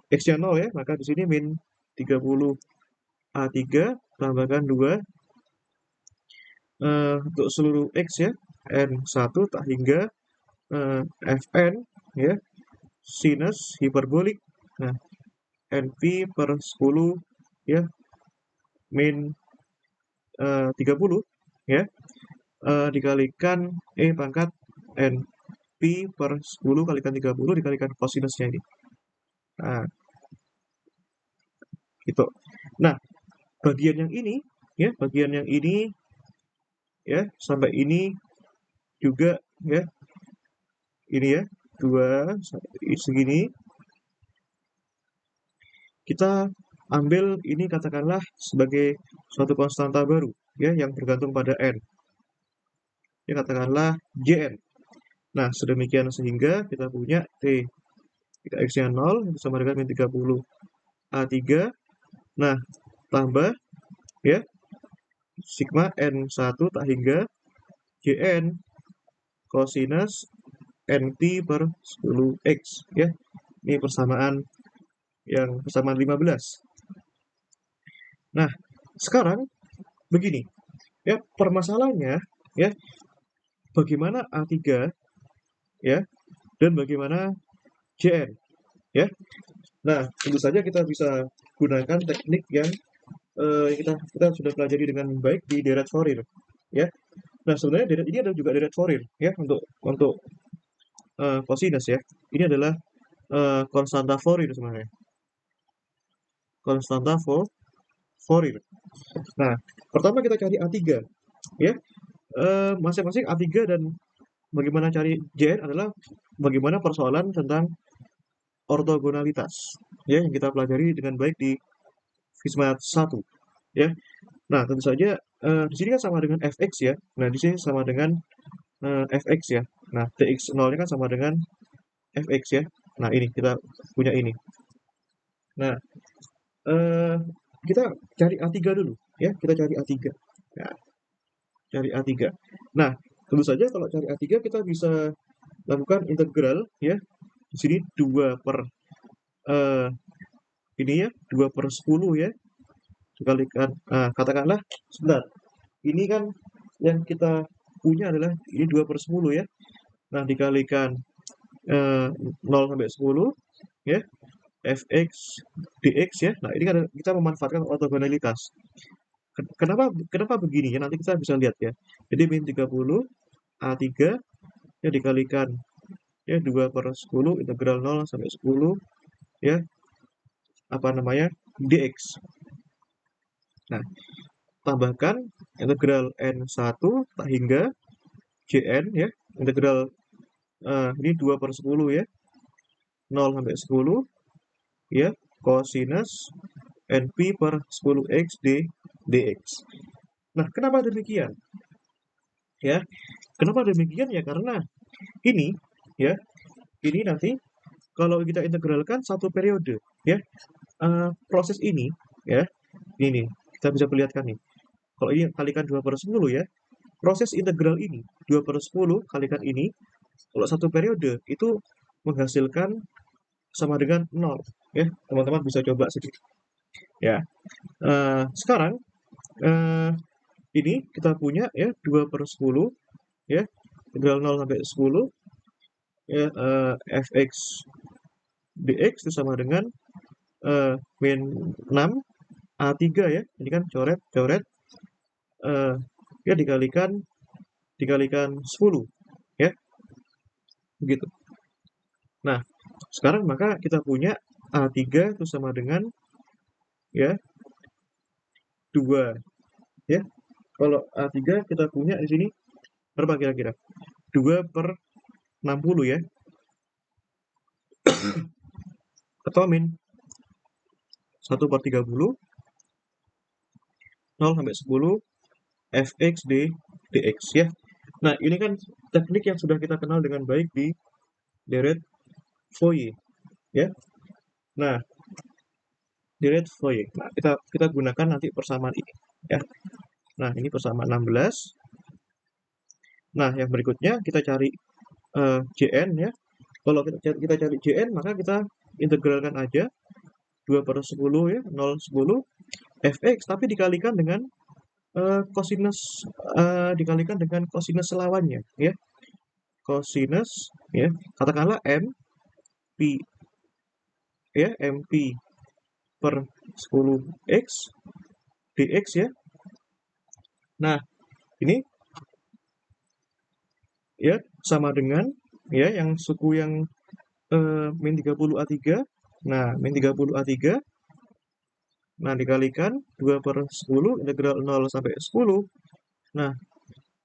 X-nya 0 ya, maka di sini min 30 A3 tambahkan 2 untuk seluruh X ya, N1 tak hingga Fn ya, sinus hiperbolik. Nah, NP per 10 ya, min 30 ya, dikalikan E pangkat NP per 10 kalikan 30 dikalikan kosinusnya ini. Nah, gitu. Nah, bagian yang ini ya, sampai ini juga ya, ini ya, 2 segini. Kita ambil ini katakanlah sebagai suatu konstanta baru ya, yang bergantung pada N. Ya, katakanlah Jn. Nah, sedemikian sehingga kita punya T ketika X-nya 0 itu sama dengan min 30 A3. Nah, tambah ya sigma N1 tak hingga Jn cosinus NT per 10x ya. Ini persamaan 15. Nah, sekarang begini ya, permasalahannya ya, bagaimana A3 ya dan bagaimana Jn ya. Nah, tentu saja kita bisa gunakan teknik yang kita sudah pelajari dengan baik di deret Fourier ya. Nah, sebenarnya deret ini ada juga deret Fourier ya, untuk cosinus ya. Ini adalah konstanta Fourier sebenarnya. Konstanta Fourier. Nah, pertama kita cari A3 ya. Masing-masing A3 dan bagaimana cari Jn adalah bagaimana persoalan tentang ortogonalitas ya, yang kita pelajari dengan baik di Fismat 1 ya. Nah, tentu saja di sini kan sama dengan Fx ya. Nah, di sini sama dengan Fx ya. Nah, Tx0-nya kan sama dengan Fx ya. Nah, ini kita punya ini. Nah, kita cari A3 dulu ya. Kita cari A3. Nah, cari A3. Nah, tentu saja kalau cari A3 kita bisa lakukan integral ya. Di sini 2 per ini ya, 2 per 10 ya. Dikalikan, katakanlah, sebentar. Ini kan yang kita punya adalah ini 2 per 10 ya. Nah, dikalikan 0 sampai 10 ya. fx dx ya. Nah, ini kan kita memanfaatkan ortogonalitas. Kenapa kenapa begini ya? Nanti kita bisa lihat ya. Jadi min 30 A3 ya dikalikan ya 2/10 integral 0 sampai 10 ya apa namanya dx. Nah, tambahkan integral n1 tak hingga jn ya integral ini 2/10 ya 0 sampai 10 ya cosinus np per 10x dx. Nah, kenapa demikian? Ya, kenapa demikian ya? Karena ini ya, ini nanti kalau kita integralkan satu periode ya, proses ini ya, ini kita bisa perlihatkan nih. Kalau ini kalikan 2/10 ya, proses integral ini 2/10 kalikan ini, kalau satu periode itu menghasilkan sama dengan 0 ya. Teman-teman bisa coba sedikit ya. Sekarang ini kita punya ya 2/10 ya integral 0 sampai 10 ya fx dx itu sama dengan min 6 A3 ya. Ini kan coret ya dikalikan 10 ya. Begitu. Nah, sekarang maka kita punya A3 itu sama dengan ya 2 ya. Kalau A3 kita punya di sini berapa kira-kira? 2/60 ya. Atau min 1/30 0 sampai 10 fx dx ya. Nah, ini kan teknik yang sudah kita kenal dengan baik di deret Fourier ya. Nah, deret Fourier. Nah, kita gunakan nanti persamaan ini ya. Nah, ini persamaan 16. Nah, yang berikutnya kita cari Jn ya. Kalau kita cari Jn, maka kita integralkan aja 2/10 ya, 0, 10 fx, tapi dikalikan dengan dikalikan dengan kosinus lawannya ya. Kosinus ya, katakanlah m p ya, mp per 10x dx ya. Nah, ini ya sama dengan ya yang suku yang min 30 A3. Nah, min 30 A3. Nah, dikalikan 2/10 integral 0 sampai 10. Nah,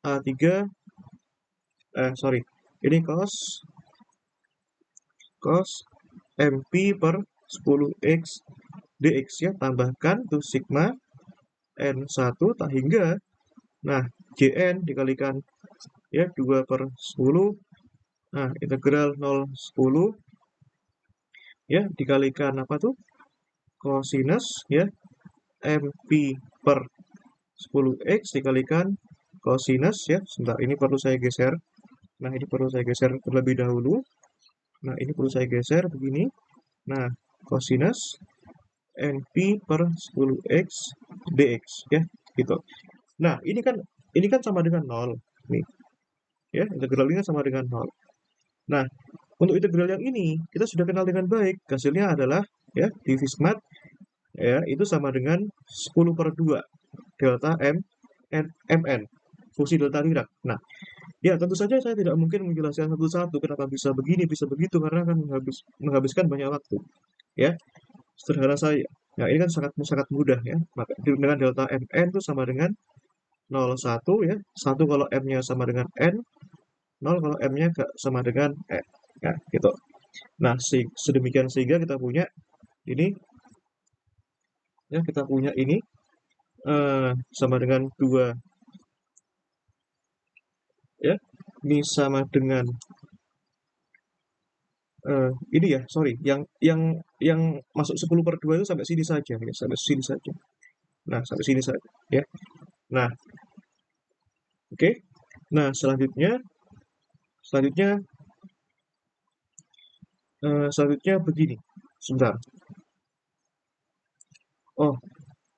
A3 sorry. Ini cos mp per 10x dx ya, tambahkan tuh sigma n1 tak hingga nah jn dikalikan ya 2/10 nah integral 0 10 ya dikalikan apa tuh cosinus ya mp per 10x dikalikan cosinus ya. Sebentar, ini perlu saya geser. Nah, ini perlu saya geser terlebih dahulu. Nah, ini perlu saya geser begini. Nah, cosinus np per 10x dx ya, gitu. Nah, ini kan sama dengan 0 nih. Ya, integral ini sama dengan 0. Nah, untuk integral yang ini kita sudah kenal dengan baik. Hasilnya adalah ya di Fismat ya itu sama dengan 10/2 delta mn fungsi delta Dirac. Nah, ya tentu saja saya tidak mungkin menjelaskan satu-satu kenapa bisa begini, bisa begitu karena akan menghabiskan banyak waktu. Ya, sederhana saya. Nah, ini kan sangat sangat mudah ya. Maka dengan delta mn itu sama dengan 0,1 ya. 1 kalau m-nya sama dengan n, 0 kalau m-nya sama dengan n. Ya, gitu. Nah, sedemikian sehingga kita punya ini ya, kita punya ini sama dengan 2 ya. Ini sama dengan ini ya, sorry, yang masuk 10/2 itu sampai sini saja ya, sampai sini saja. Nah, sampai sini saja ya. Nah, oke. Nah, selanjutnya begini. Sebentar. Oh,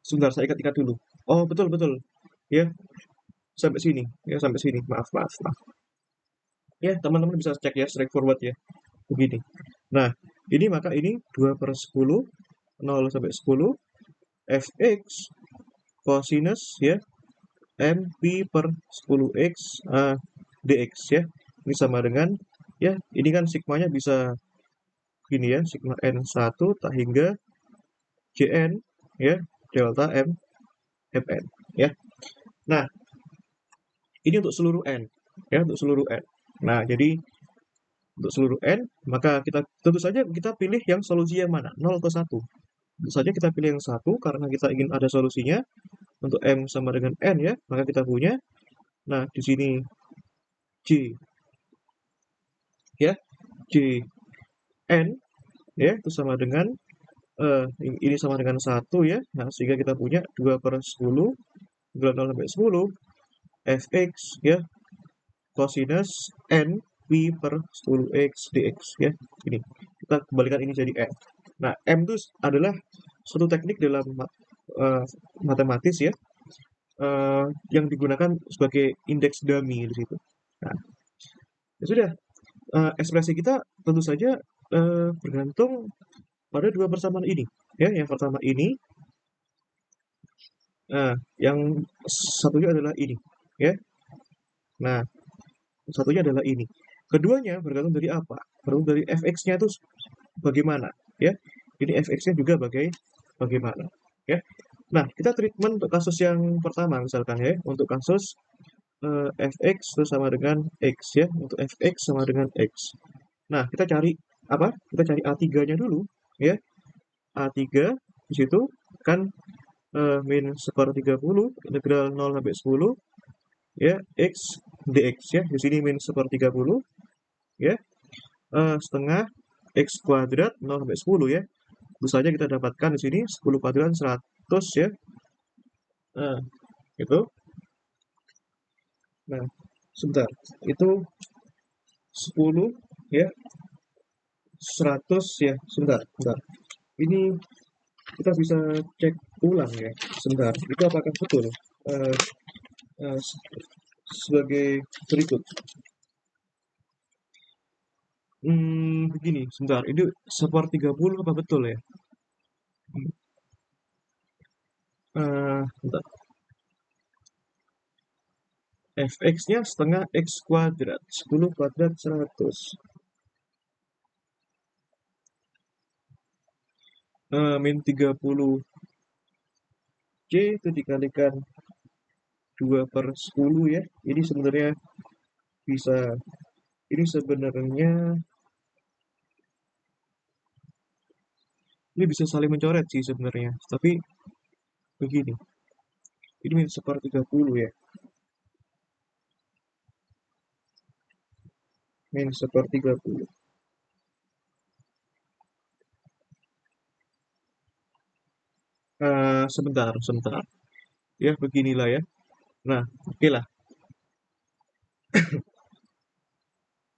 sebentar saya ikat-ikat dulu. Oh, betul betul. Ya, sampai sini. Ya, sampai sini. Maaf, maaf, maaf. Ya, teman-teman bisa cek ya, straightforward ya. Begini. Nah, Ini maka ini 2/10, 0 sampai 10, fx cosinus ya, m pi per 10x dx ya. Ini sama dengan, ya ini kan sigmanya bisa gini ya, sigma n1 tak hingga jn ya, delta m mn ya. Nah, ini untuk seluruh n ya, untuk seluruh n. Nah, jadi untuk seluruh n, maka kita tentu saja kita pilih yang solusi yang mana? 0 ke 1. Tentu saja kita pilih yang 1 karena kita ingin ada solusinya untuk m sama dengan n ya, maka kita punya. Nah, di sini j ya, j n ya itu sama dengan ini sama dengan 1 ya. Nah, sehingga kita punya 2/10 0 sampai 10 fx ya cosinus n pi per 10x dx ya. Ini kita kembalikan ini jadi n. Nah, m itu adalah suatu teknik dalam eh, matematis ya, yang digunakan sebagai indeks dummy di situ. Nah, ya sudah, ekspresi kita tentu saja bergantung pada dua persamaan ini ya. Yang pertama ini, yang satunya adalah ini ya. Nah, satunya adalah ini. Keduanya bergantung dari apa? Bergantung dari fx-nya itu bagaimana ya. Ini fx-nya juga bagaimana ya. Nah, kita treatment untuk kasus yang pertama misalkan ya, untuk kasus fx itu sama dengan x ya, untuk fx sama dengan x. Nah, kita cari apa? Kita cari A3-nya dulu ya. A3 di situ kan min 1/30 integral 0 sampai 10 ya x dx ya. Di sini min 1/30 ya, setengah x kuadrat 0 sampai 10 ya. Tentu saja kita dapatkan di sini 10 kuadrat 100 ya. Nah, itu. Nah, sebentar. Itu 10 ya, 100 ya. Sebentar. Ini kita bisa cek ulang ya. Sebentar. Itu apakah betul? Eh, eh, sebagai berikut. Begini, sebentar. Ini 1/30 apa betul ya? Bentar. Fx-nya setengah x kuadrat. 10 kuadrat 100. Min 30 C itu dikalikan 2/10 ya. Ini sebenarnya bisa, ini sebenarnya ini bisa saling mencoret sih sebenarnya. Tapi begini, ini min 1/30 ya. Min 1/30. Sebentar. Ya, beginilah ya. Nah, oke lah.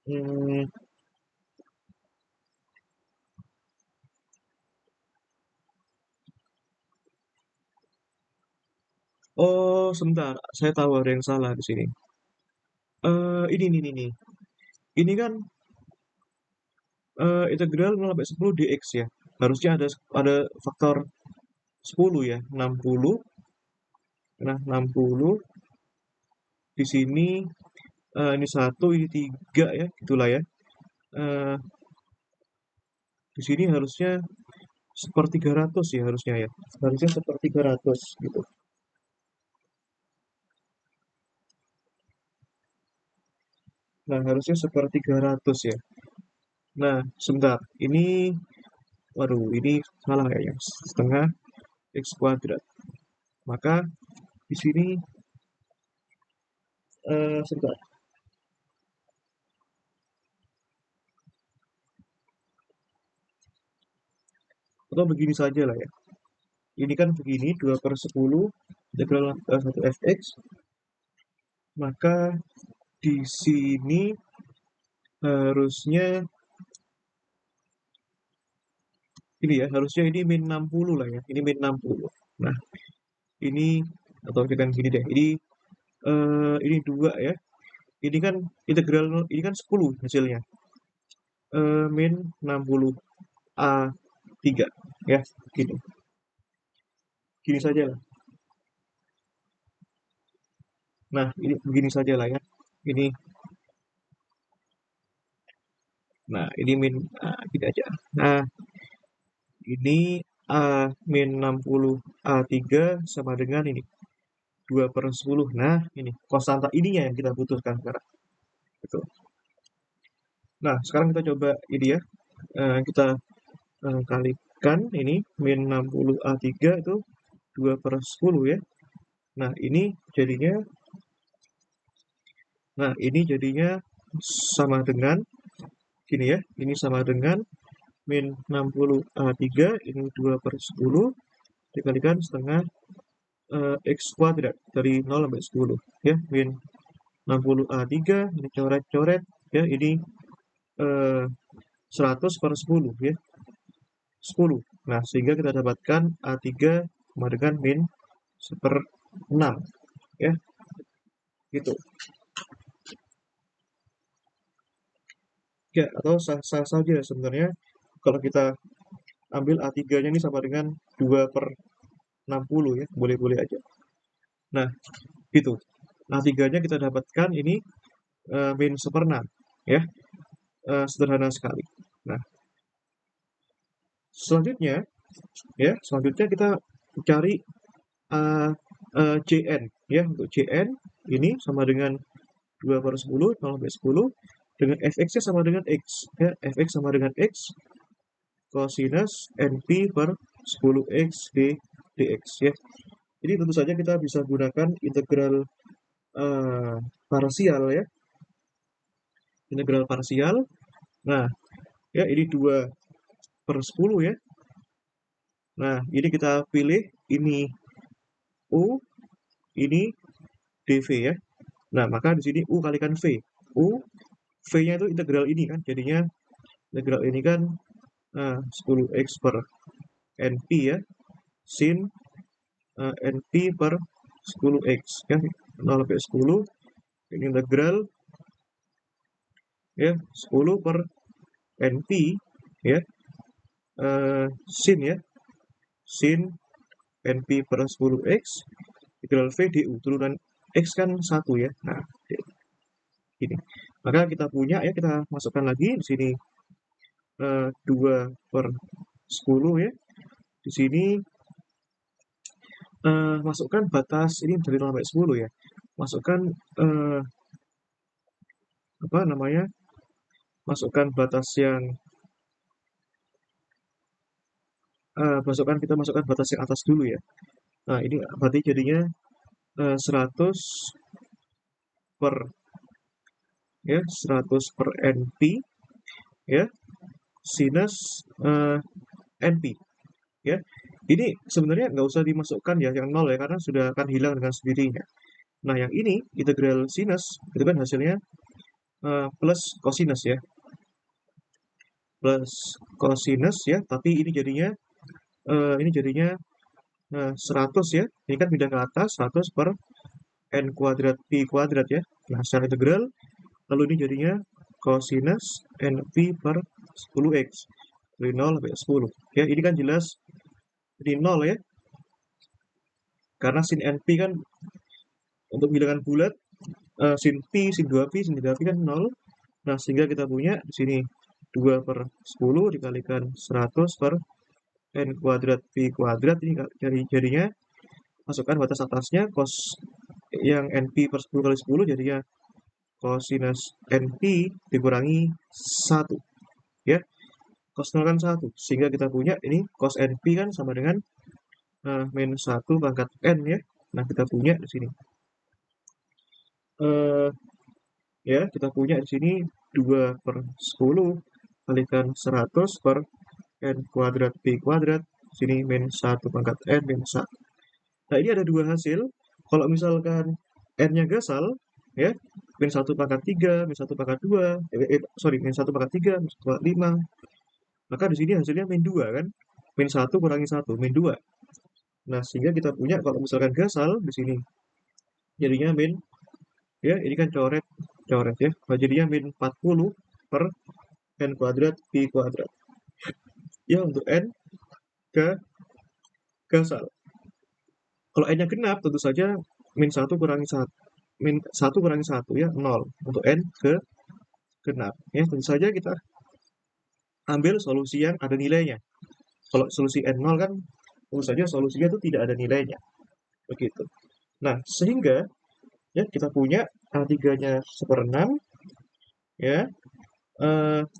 Hmm, oh, sebentar. Saya tahu ada yang salah di sini. Ini. Ini kan integral 0 sampai 10 dx ya. Harusnya ada faktor 10 ya, 60. Nah, 60 di sini, ini 1, ini 3 ya, gitulah ya. Eh, di sini harusnya 1/300 ya harusnya ya. Harusnya 1/300 gitu. Nah, harusnya 1/300 ya. Nah, sebentar. Waduh, ini salah kayaknya. Setengah x kuadrat. Maka di sini, sebentar. Atau begini saja lah ya. Ini kan begini, 2/10 integral 1 fx. Maka di sini harusnya ini ya, harusnya ini min 60 lah ya. Ini min 60. Nah, ini atau dengan gini deh. Ini 2 ya. Ini kan integral ini kan 10 hasilnya. Min 60. A3 ya, gini. Gini saja lah. Nah, ini begini saja lah ya. Ini ini min gini aja. Nah, ini A min 60 A3 sama dengan ini 2/10. Nah, ini konstanta ininya yang kita butuhkan sekarang. Gitu. Nah, sekarang kita coba ini ya. Kita kalikan ini min 60 A3 itu 2/10 ya. Nah, ini jadinya sama dengan gini ya. Ini sama dengan min 60 A3 ini 2/10 dikalikan setengah X kuadrat dari 0 sampai 10 ya. Min 60 A3 ini coret-coret ya, ini 100/10 ya, 10. Nah, sehingga kita dapatkan A3 sama dengan min 1/6 ya, gitu. Ya, atau sah-sah saja sebenarnya kalau kita ambil A3-nya ini sama dengan 2/60 ya, boleh-boleh aja. Nah, gitu. A3-nya kita dapatkan ini min 1/6 ya, sederhana sekali. Nah, selanjutnya kita cari Cn ya. Untuk Cn ini sama dengan 2/10, 0 sampai 10, dengan fx-nya sama dengan x ya. Fx sama dengan x cosinus np per 10x dx ya. Jadi tentu saja kita bisa gunakan integral parsial ya. Integral parsial. Nah, ya ini 2/10 ya. Nah, ini kita pilih ini U, ini dv ya. Nah, maka di sini U kalikan V. V-nya itu integral ini kan. Jadinya integral ini kan 10x per np ya. Sin np per 10x ya. 0 sampai 10. Ini integral ya 10 per np ya. Sin ya. Sin np per 10x integral V du. Turunan x kan 1 ya. Nah, ini. Maka kita punya ya, kita masukkan lagi di sini 2/10 ya. Di sini masukkan batas ini dari 0 sampai 10 ya. Masukkan apa namanya? Masukkan batas yang kita masukkan batas yang atas dulu ya. Nah, ini berarti jadinya 100 per ya, 100 per np ya, sinus np ya. Ini sebenarnya nggak usah dimasukkan ya yang 0 ya, karena sudah akan hilang dengan sendirinya. Nah, yang ini integral sinus itu kan hasilnya plus cosinus ya. Plus cosinus ya, tapi ini jadinya 100 ya. Ini kan pindah ke atas 100 per n kuadrat pi kuadrat ya. Nah, secara integral lalu ini jadinya cosinus np per 10x dari 0 sampai 10 ya. Ini kan jelas di 0 ya, karena sin np kan untuk bilangan bulat, sin pi, sin 2pi, sin 3pi kan 0. Nah, sehingga kita punya di sini 2/10 dikalikan 100 per n kuadrat pi kuadrat. Ini jadinya masukkan batas atasnya cos yang np per 10 kali 10 jadinya cosinus np dikurangi 1 ya. Cos 0 kan 1, sehingga kita punya ini cos np kan sama dengan min 1 pangkat n ya. Nah, kita punya di sini ya, kita punya di sini 2/10 kalikan 100 per n kuadrat pi kuadrat, sini min 1 pangkat n min 1. Nah, ini ada dua hasil. Kalau misalkan n-nya gasal ya, min 1 pangkat 3, min 1 pangkat 2, min 1 pangkat 3, min 1 pangkat 5. Maka di sini hasilnya min 2 kan. Min 1 kurangi 1, min 2. Nah, sehingga kita punya kalau misalkan gasal di sini jadinya min ya, ini kan coret ya. Nah, jadinya min 40 per n kuadrat pi kuadrat. ya untuk n gasal. Kalau n-nya genap tentu saja min 1 kurangi 1 min 1 kurangi 1 ya 0 untuk n genap ya. Tentu saja kita ambil solusi yang ada nilainya. Kalau solusi n0 kan tentu saja solusinya itu tidak ada nilainya. Begitu. Nah, sehingga ya kita punya A3-nya 1/6 ya.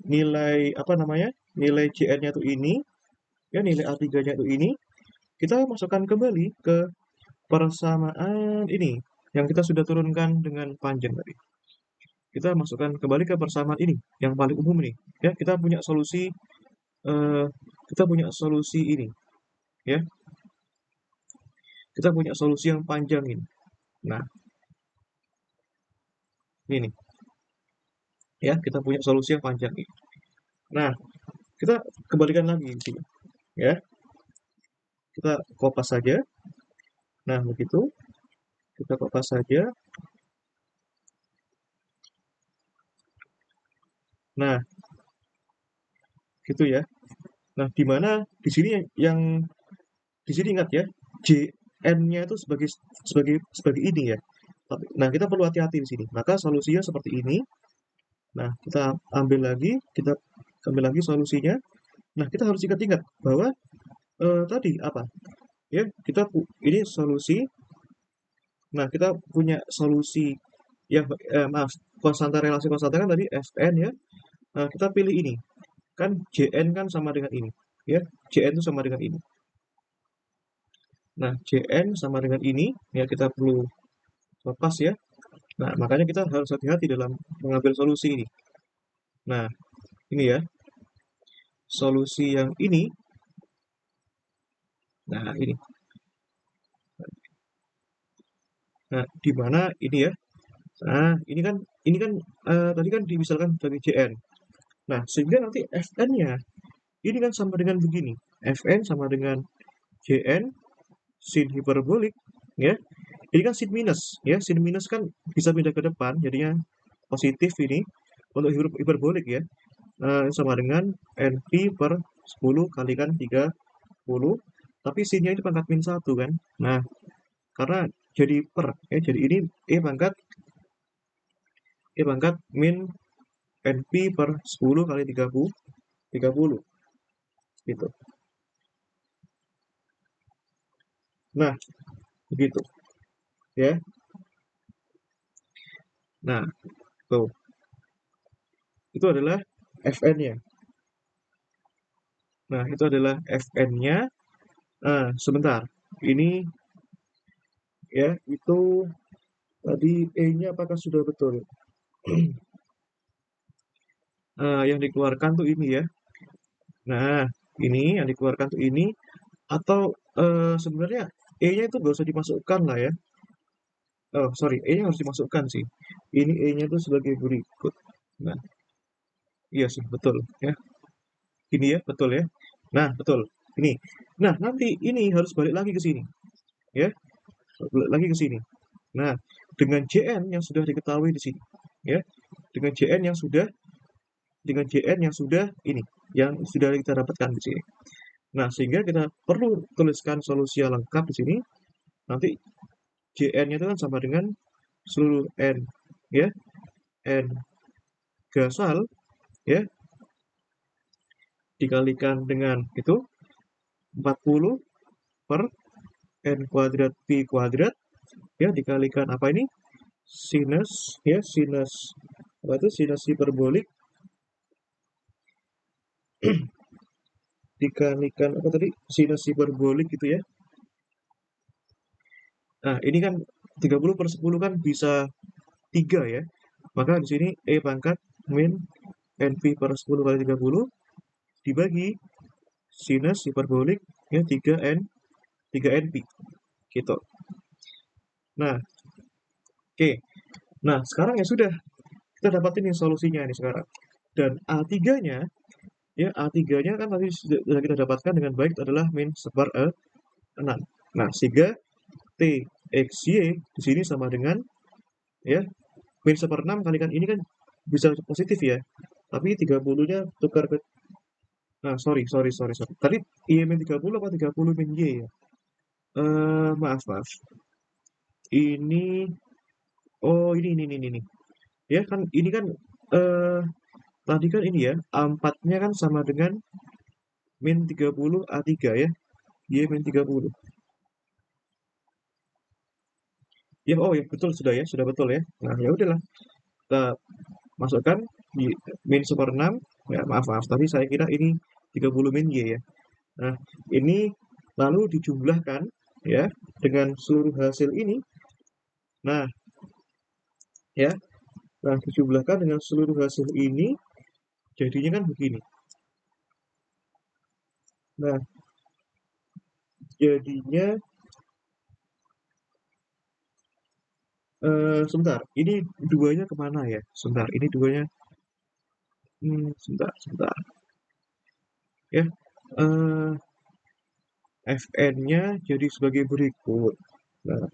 Nilai apa namanya? Nilai Cn-nya itu ini ya, nilai A3-nya itu ini kita masukkan kembali ke persamaan ini yang kita sudah turunkan dengan panjang tadi. Kita masukkan kembali ke persamaan ini yang paling umum nih ya. Kita punya solusi ini ya. Kita punya solusi yang panjang ini. Nah, ini ya, kita punya solusi yang panjang ini. Nah, kita kembalikan lagi di sini ya. Kita kopas saja. Nah, begitu. Kita kopas saja. Nah, gitu ya. Nah, di mana di sini yang di sini ingat ya, Jn-nya itu sebagai ini ya. Nah, kita perlu hati-hati di sini. Maka solusinya seperti ini. Nah, kita kita ambil lagi solusinya. Nah, kita harus ingat-ingat bahwa tadi apa? Ya, ini solusi. Nah, kita punya solusi yang maaf, relasi konstanta kan tadi Fn ya. Nah, kita pilih ini. Kan Jn kan sama dengan ini, ya. Jn itu sama dengan ini. Nah, Jn sama dengan ini, ya kita perlu lepas ya. Nah, makanya kita harus hati-hati dalam mengambil solusi ini. Nah, ini ya. Solusi yang ini. Nah, ini. Nah, di mana ini ya? Nah, ini kan tadi kan dimisalkan sebagai Jn. Nah, sehingga nanti Fn-nya ini kan sama dengan begini. Fn sama dengan Jn sin hiperbolik ya. Ini kan sin minus ya. Sin minus kan bisa pindah ke depan jadinya positif ini untuk hiperbolik ya. Sama dengan np per 10 kalikan 30, tapi sinnya ini pangkat min 1 kan. Nah, karena jadi per ya, jadi ini E pangkat min np per 10 kali 30 gitu. Nah, begitu ya. Nah, tuh. Itu adalah Fn-nya. Nah, itu adalah Fn-nya. Nah, sebentar. Ini ya, itu tadi E-nya apakah sudah betul? Yang dikeluarkan tuh ini ya. Nah, ini yang dikeluarkan tuh ini atau sebenarnya E-nya itu nggak usah dimasukkan lah ya. Oh, sorry, E-nya harus dimasukkan sih. Ini E-nya itu sebagai berikut. Nah, iya sih, betul ya. Ini ya, betul ya. Nah, betul. Ini. Nah, nanti ini harus balik lagi ke sini. Ya, balik lagi ke sini. Nah, dengan Jn yang sudah diketahui di sini. Ya, dengan Jn yang sudah ini, yang sudah kita dapatkan di sini. Nah, sehingga kita perlu tuliskan solusi yang lengkap di sini. Nanti Jn-nya itu kan sama dengan seluruh n, ya, n gasal, ya, dikalikan dengan itu 40 per n kuadrat pi kuadrat, ya, dikalikan apa ini? Sinus, ya, sinus apa itu? Sinus hiperbolik dikalikan apa tadi? Sinus hiperbolik gitu ya. Nah, ini kan 30 per 10 kan bisa 3 ya. Maka di sini E pangkat min NP per 10 kali 30 dibagi sinus hiperbolik ya 3NP gitu. Nah, oke. Nah, sekarang ya sudah kita dapatin nih solusinya nih sekarang. Dan A3-nya ya A3-nya kan tadi sudah kita dapatkan dengan baik itu adalah min 1/6. Nah, sehingga TXY di sini sama dengan ya min 1/6 kalikan ini kan bisa positif ya. Tapi 30-nya tukar ke Nah, sorry. Tadi Y min 30 apa 30 min Y ya? Maaf. Ini, oh ini. Ya kan, ini kan, eh tadi kan ini ya, A4-nya kan sama dengan min 30 A3 ya, Y min 30. Ya, oh ya, betul sudah ya, sudah betul ya. Nah, ya udahlah, kita masukkan di min seperenam, ya maaf, tadi saya kira ini 30 min Y ya. Nah, ini lalu dijumlahkan ya dengan seluruh hasil ini. Nah, ya, dijumlahkan dengan seluruh hasil ini jadinya kan begini. Nah, jadinya sebentar, ini duanya kemana ya? Sebentar, ini duanya, sebentar. Ya, eh, Fn-nya jadi sebagai berikut. Nah,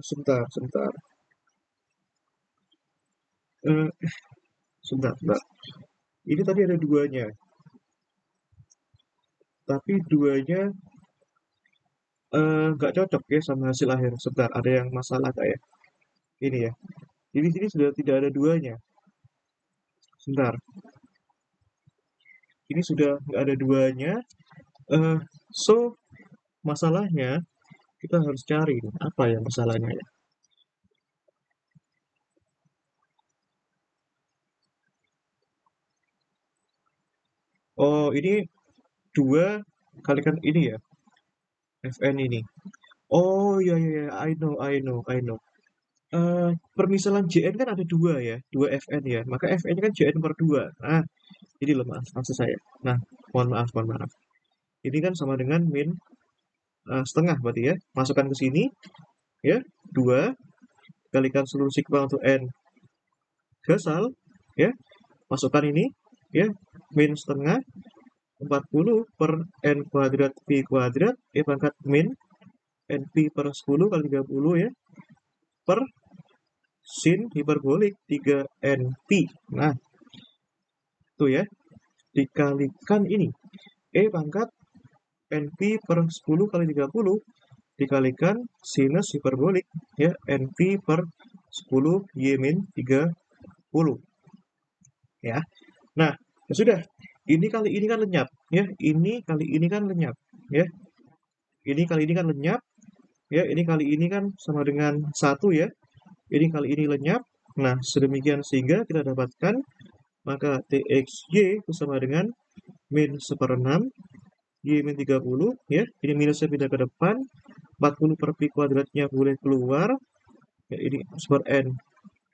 sebentar. Eh, sebentar. Ini tadi ada duanya, tapi duanya nggak cocok ya sama hasil akhir. Sebentar, ada yang masalah nggak ya? Ini ya. Jadi sini sudah tidak ada duanya. Sebentar, ini sudah nggak ada duanya. Eh, so masalahnya kita harus cari nih, apa ya masalahnya ya. Oh, ini dua kalikan ini ya, Fn ini. Oh ya, I know. Permisalan Jn kan ada dua ya, dua Fn ya. Maka Fn kan Jn per dua. Nah, ini loh maksud saya. Nah, mohon maaf. Ini kan sama dengan min setengah berarti ya. Masukkan ke sini ya, 2 kalikan seluruh sigma untuk n gasal ya. Masukkan ini ya, min setengah 40 per n kuadrat p kuadrat ya pangkat min np per 10 kali 30 ya, per sin hiperbolik 3np. Nah, itu ya, dikalikan ini e pangkat np per 10 kali 30 dikalikan sinus hiperbolik ya np per 10 y min 30 ya. Nah, ya sudah. Ini kali ini kan lenyap ya. Ini kali ini kan lenyap ya. Ini kali ini kan lenyap ya. Ini kali ini kan sama dengan satu ya. Ini kali ini lenyap. Nah, sedemikian sehingga kita dapatkan maka TXY itu sama dengan min seperenam Y min 30 ya. Ini minusnya pindah ke depan. 40 per Pi kuadratnya boleh keluar. Ya, ini super N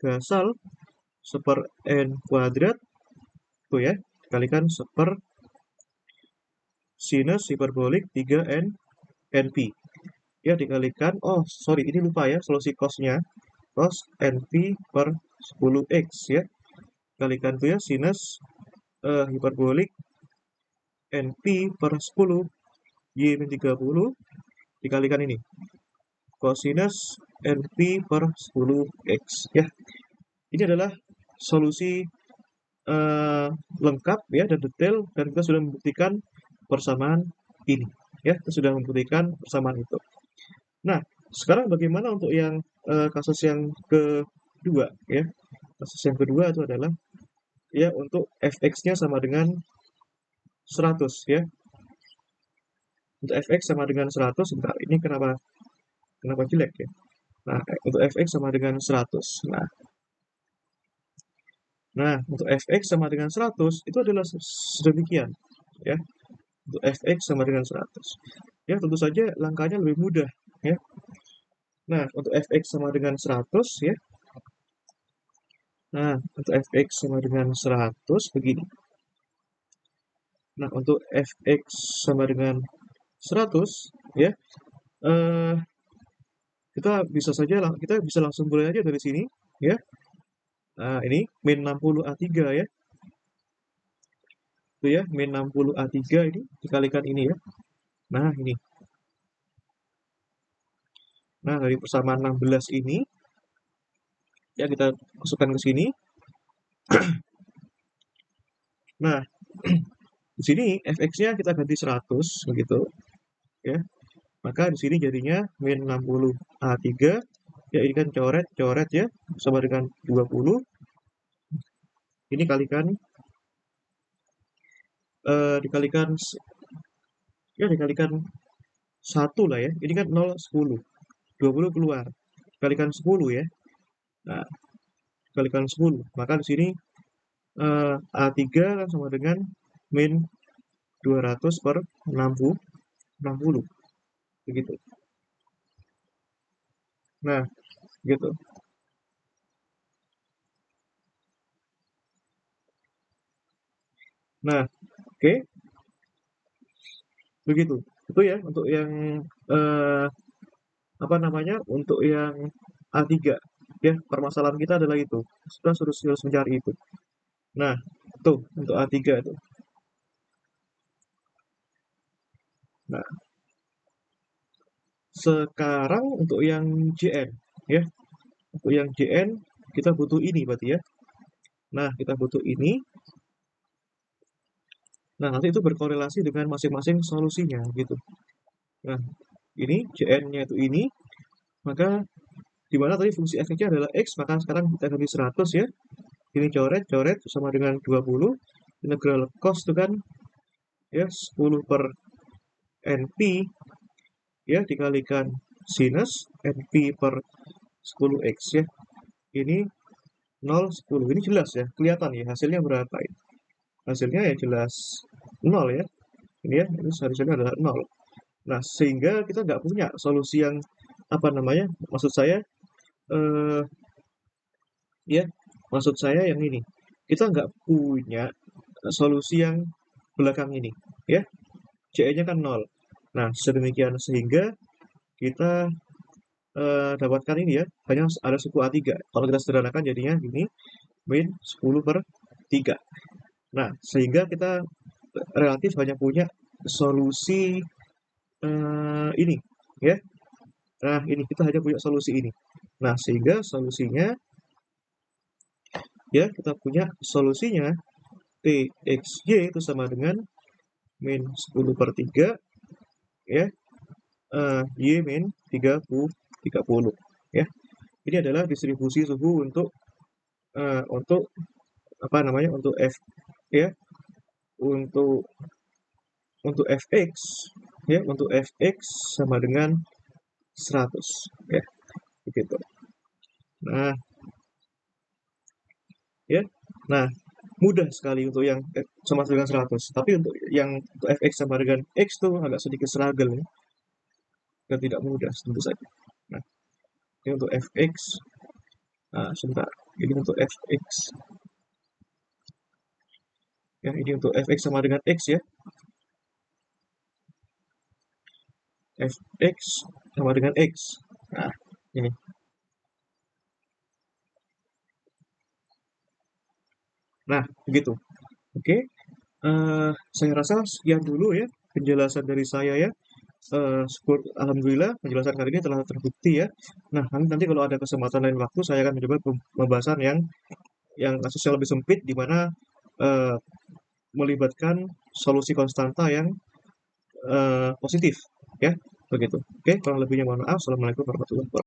gasal super N kuadrat tuh ya. Dikalikan super sinus hiperbolik 3N NP. Ya, dikalikan, oh sorry, ini lupa ya, solusi cosnya. Cos NP per 10X ya. Dikalikan tuh ya, sinus hiperbolik NP per 10 Y min 30 dikalikan ini. Cosinus NP per 10X ya. Ini adalah solusi eh, lengkap ya dan detail dan kita sudah membuktikan persamaan ini ya, kita sudah membuktikan persamaan itu. Nah, sekarang bagaimana untuk yang kasus yang kedua ya. Kasus yang kedua itu adalah ya untuk fx-nya sama dengan 100 ya. Untuk fx sama dengan 100, sebentar, ini kenapa jelek ya. Nah, untuk fx sama dengan 100. Nah, untuk fx sama dengan 100 itu adalah sedemikian ya. Untuk fx sama dengan 100. Ya, tentu saja langkahnya lebih mudah ya. Nah, untuk fx sama dengan 100 ya. Nah, untuk fx sama dengan 100 begini. Nah, untuk fx sama dengan 100 ya. Eh kita bisa langsung mulai aja dari sini ya. Nah, ini min 60 A3 ya. Itu ya, min 60 A3 ini dikalikan ini ya. Nah, ini. Nah, dari persamaan 16 ini, ya kita masukkan ke sini. Nah, di sini fx-nya kita ganti 100 begitu ya. Maka di sini jadinya min 60 A3, ya ini kan coret ya, sama dengan 20. Ini dikalikan ya dikalikan 1 lah ya. Ini kan 0 10. 20 keluar. Dikalikan 10 ya. Nah, dikalikan 10. Maka di sini A3 kan sama dengan min 200 per 60 begitu. Nah, gitu. Nah, oke, begitu. Itu ya untuk yang eh, apa namanya? Untuk yang A3 ya, permasalahan kita adalah itu. Kita harus mencari itu. Nah, tuh untuk A3 itu. Nah, sekarang untuk yang JN ya. Untuk yang JN kita butuh ini berarti ya. Nah, kita butuh ini. Nah, nanti itu berkorelasi dengan masing-masing solusinya gitu. Nah, ini JN-nya itu ini, maka di mana tadi fungsi f-nya adalah x, maka sekarang kita ganti 100 ya. Ini coret sama dengan 20. Integral cos itu kan ya 10 per np ya dikalikan sinus np per 10x ya. Ini 0 10. Ini jelas ya, kelihatan ya hasilnya berapa ini. Hasilnya ya jelas 0 ya. Ini ya, ini hasilnya adalah 0. Nah, sehingga kita nggak punya solusi yang apa namanya? Maksud saya eh ya, maksud saya yang ini. Kita nggak punya solusi yang belakang ini ya. CE-nya kan 0. Nah, sedemikian sehingga kita dapatkan ini ya, hanya ada suku A3. Kalau kita sederhanakan jadinya ini min 10 per 3. Nah, sehingga kita relatif hanya punya solusi ini ya. Nah, ini kita hanya punya solusi ini. Nah, sehingga solusinya ya kita punya solusinya TXY itu sama dengan min 10 per 3 ya, Y min 30 ya. Ini adalah distribusi suhu untuk apa namanya, untuk F ya, untuk Fx ya, untuk Fx sama dengan 100 ya, begitu. Nah, ya. Nah, mudah sekali untuk yang sama dengan 100. Tapi untuk yang untuk Fx sama dengan X tuh agak sedikit struggle ya. Dan tidak mudah tentu saja. Nah, ini untuk Fx. Nah, sebentar. Ini untuk Fx. Ya, ini untuk Fx sama dengan X ya. Fx sama dengan X. Nah, ini. Nah, begitu. Oke. Saya rasa sekian dulu ya penjelasan dari saya ya. Alhamdulillah penjelasan kali ini telah terbukti ya. Nah, nanti kalau ada kesempatan lain waktu saya akan mencoba pembahasan yang kasusnya lebih sempit di mana eh, melibatkan solusi konstanta yang positif ya, begitu. Oke, kurang lebihnya mohon maaf. Assalamualaikum warahmatullahi wabarakatuh.